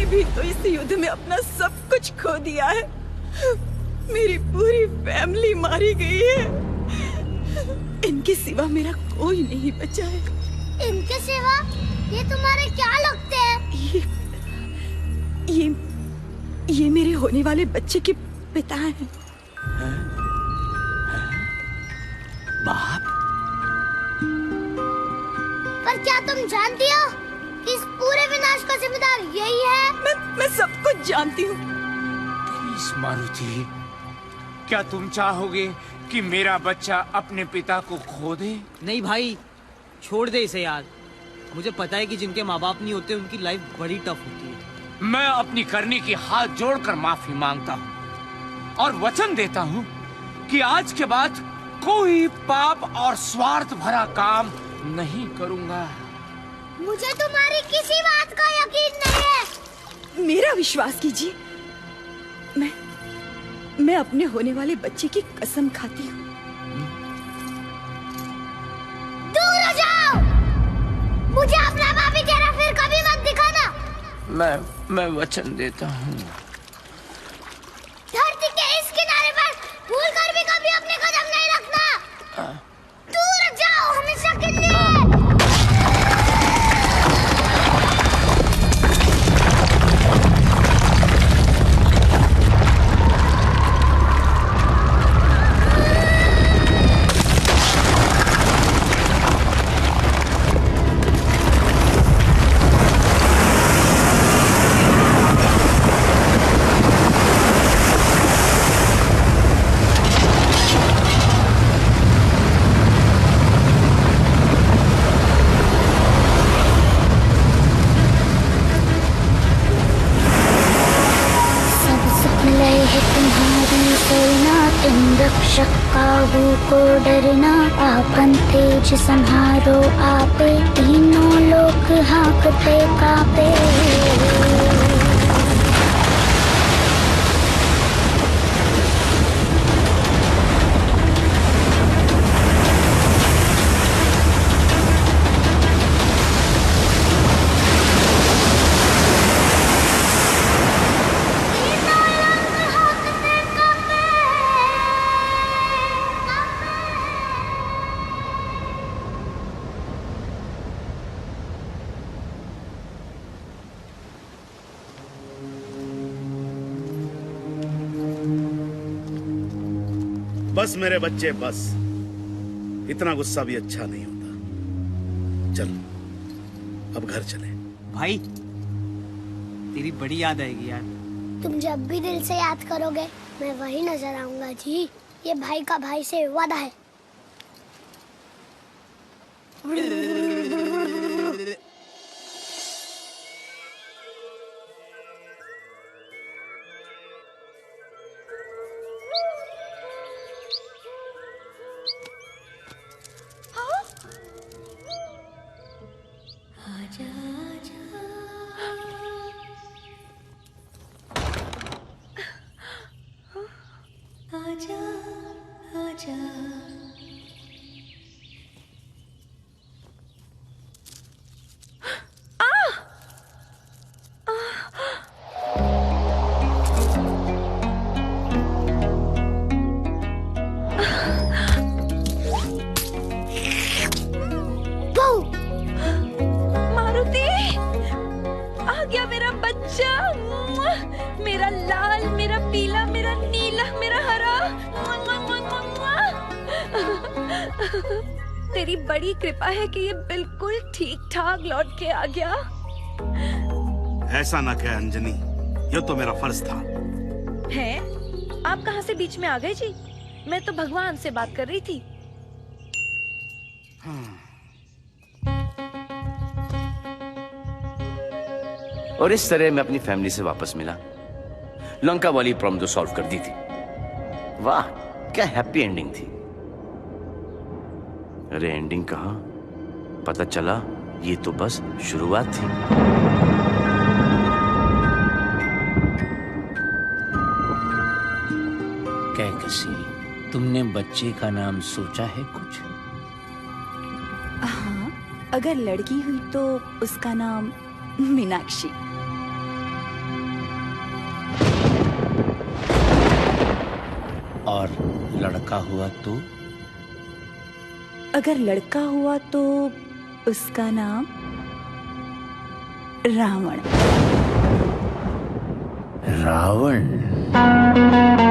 भी तो इस युद्ध में अपना सब कुछ खो दिया है। मेरी पूरी फैमिली मारी गई है। इनके सिवा मेरा कोई नहीं बचा है। इनके सिवा? ये तुम्हारे क्या लगते हैं? ये मेरे होने वाले बच्चे के पिता हैं। बाप? पर क्या तुम जानती हो कि इस पूरे विनाश का जिम्मेदार यही है? मैं सब कुछ जानती हूँ। प्लीज मारुति, क्या तुम चाहोगे कि मेरा बच्चा अपने पिता को खो दे? नहीं भाई, छोड़ दे इसे यार। मुझे पता है कि जिनके माँ बाप नहीं होते उनकी लाइफ बड़ी टफ होती है। मैं अपनी करनी की हाथ जोड़कर माफी मांगता हूँ और वचन देता हूँ कि आज के बाद कोई पाप और स्वार्थ भरा काम नहीं करूँगा। मुझे तुम्हारी किसी बात का यकीन नहीं है। मेरा विश्वास कीजिए, मैं अपने होने वाले बच्चे की कसम खाती हूँ। दूर हो जाओ! मुझे अपना भाभी चेहरा फिर कभी मत दिखाना। मैं वचन देता हूँ। धरती के इस किनारे पर भूल कर भी कभी अपने कदम नहीं रखना। दूर जाओ हमेशा के लिए। रक्षक काबू को डरना, आपन तेज संहारो आपे, तीनों लोक हाँकते कापे। बस मेरे बच्चे बस, इतना गुस्सा भी अच्छा नहीं होता। चल अब घर चले। भाई तेरी बड़ी याद आएगी यार। तुम जब भी दिल से याद करोगे मैं वही नजर आऊंगा जी। ये भाई का भाई से वादा है। आजा आजा मारुति, आ गया मेरा बच्चा। मेरा लाल, मेरा पीला, मेरा नीला, मेरा हरा। तेरी बड़ी कृपा है कि ये बिल्कुल ठीक ठाक लौट के आ गया। ऐसा ना कह अंजनी, ये तो मेरा फर्ज था। है? आप कहाँ से बीच में आ गए जी? मैं तो भगवान से बात कर रही थी। और इस तरह मैं अपनी फैमिली से वापस मिला। लंका वाली प्रॉब्लम तो सॉल्व कर दी थी। वाह, क्या हैप्पी एंडिंग थी। अरे एंडिंग कहाँ, पता चला ये तो बस शुरुआत थी। कैकसी, तुमने बच्चे का नाम सोचा है कुछ? हाँ, अगर लड़की हुई तो उसका नाम मीनाक्षी। और लड़का हुआ तो? अगर लड़का हुआ तो उसका नाम रावण। रावण?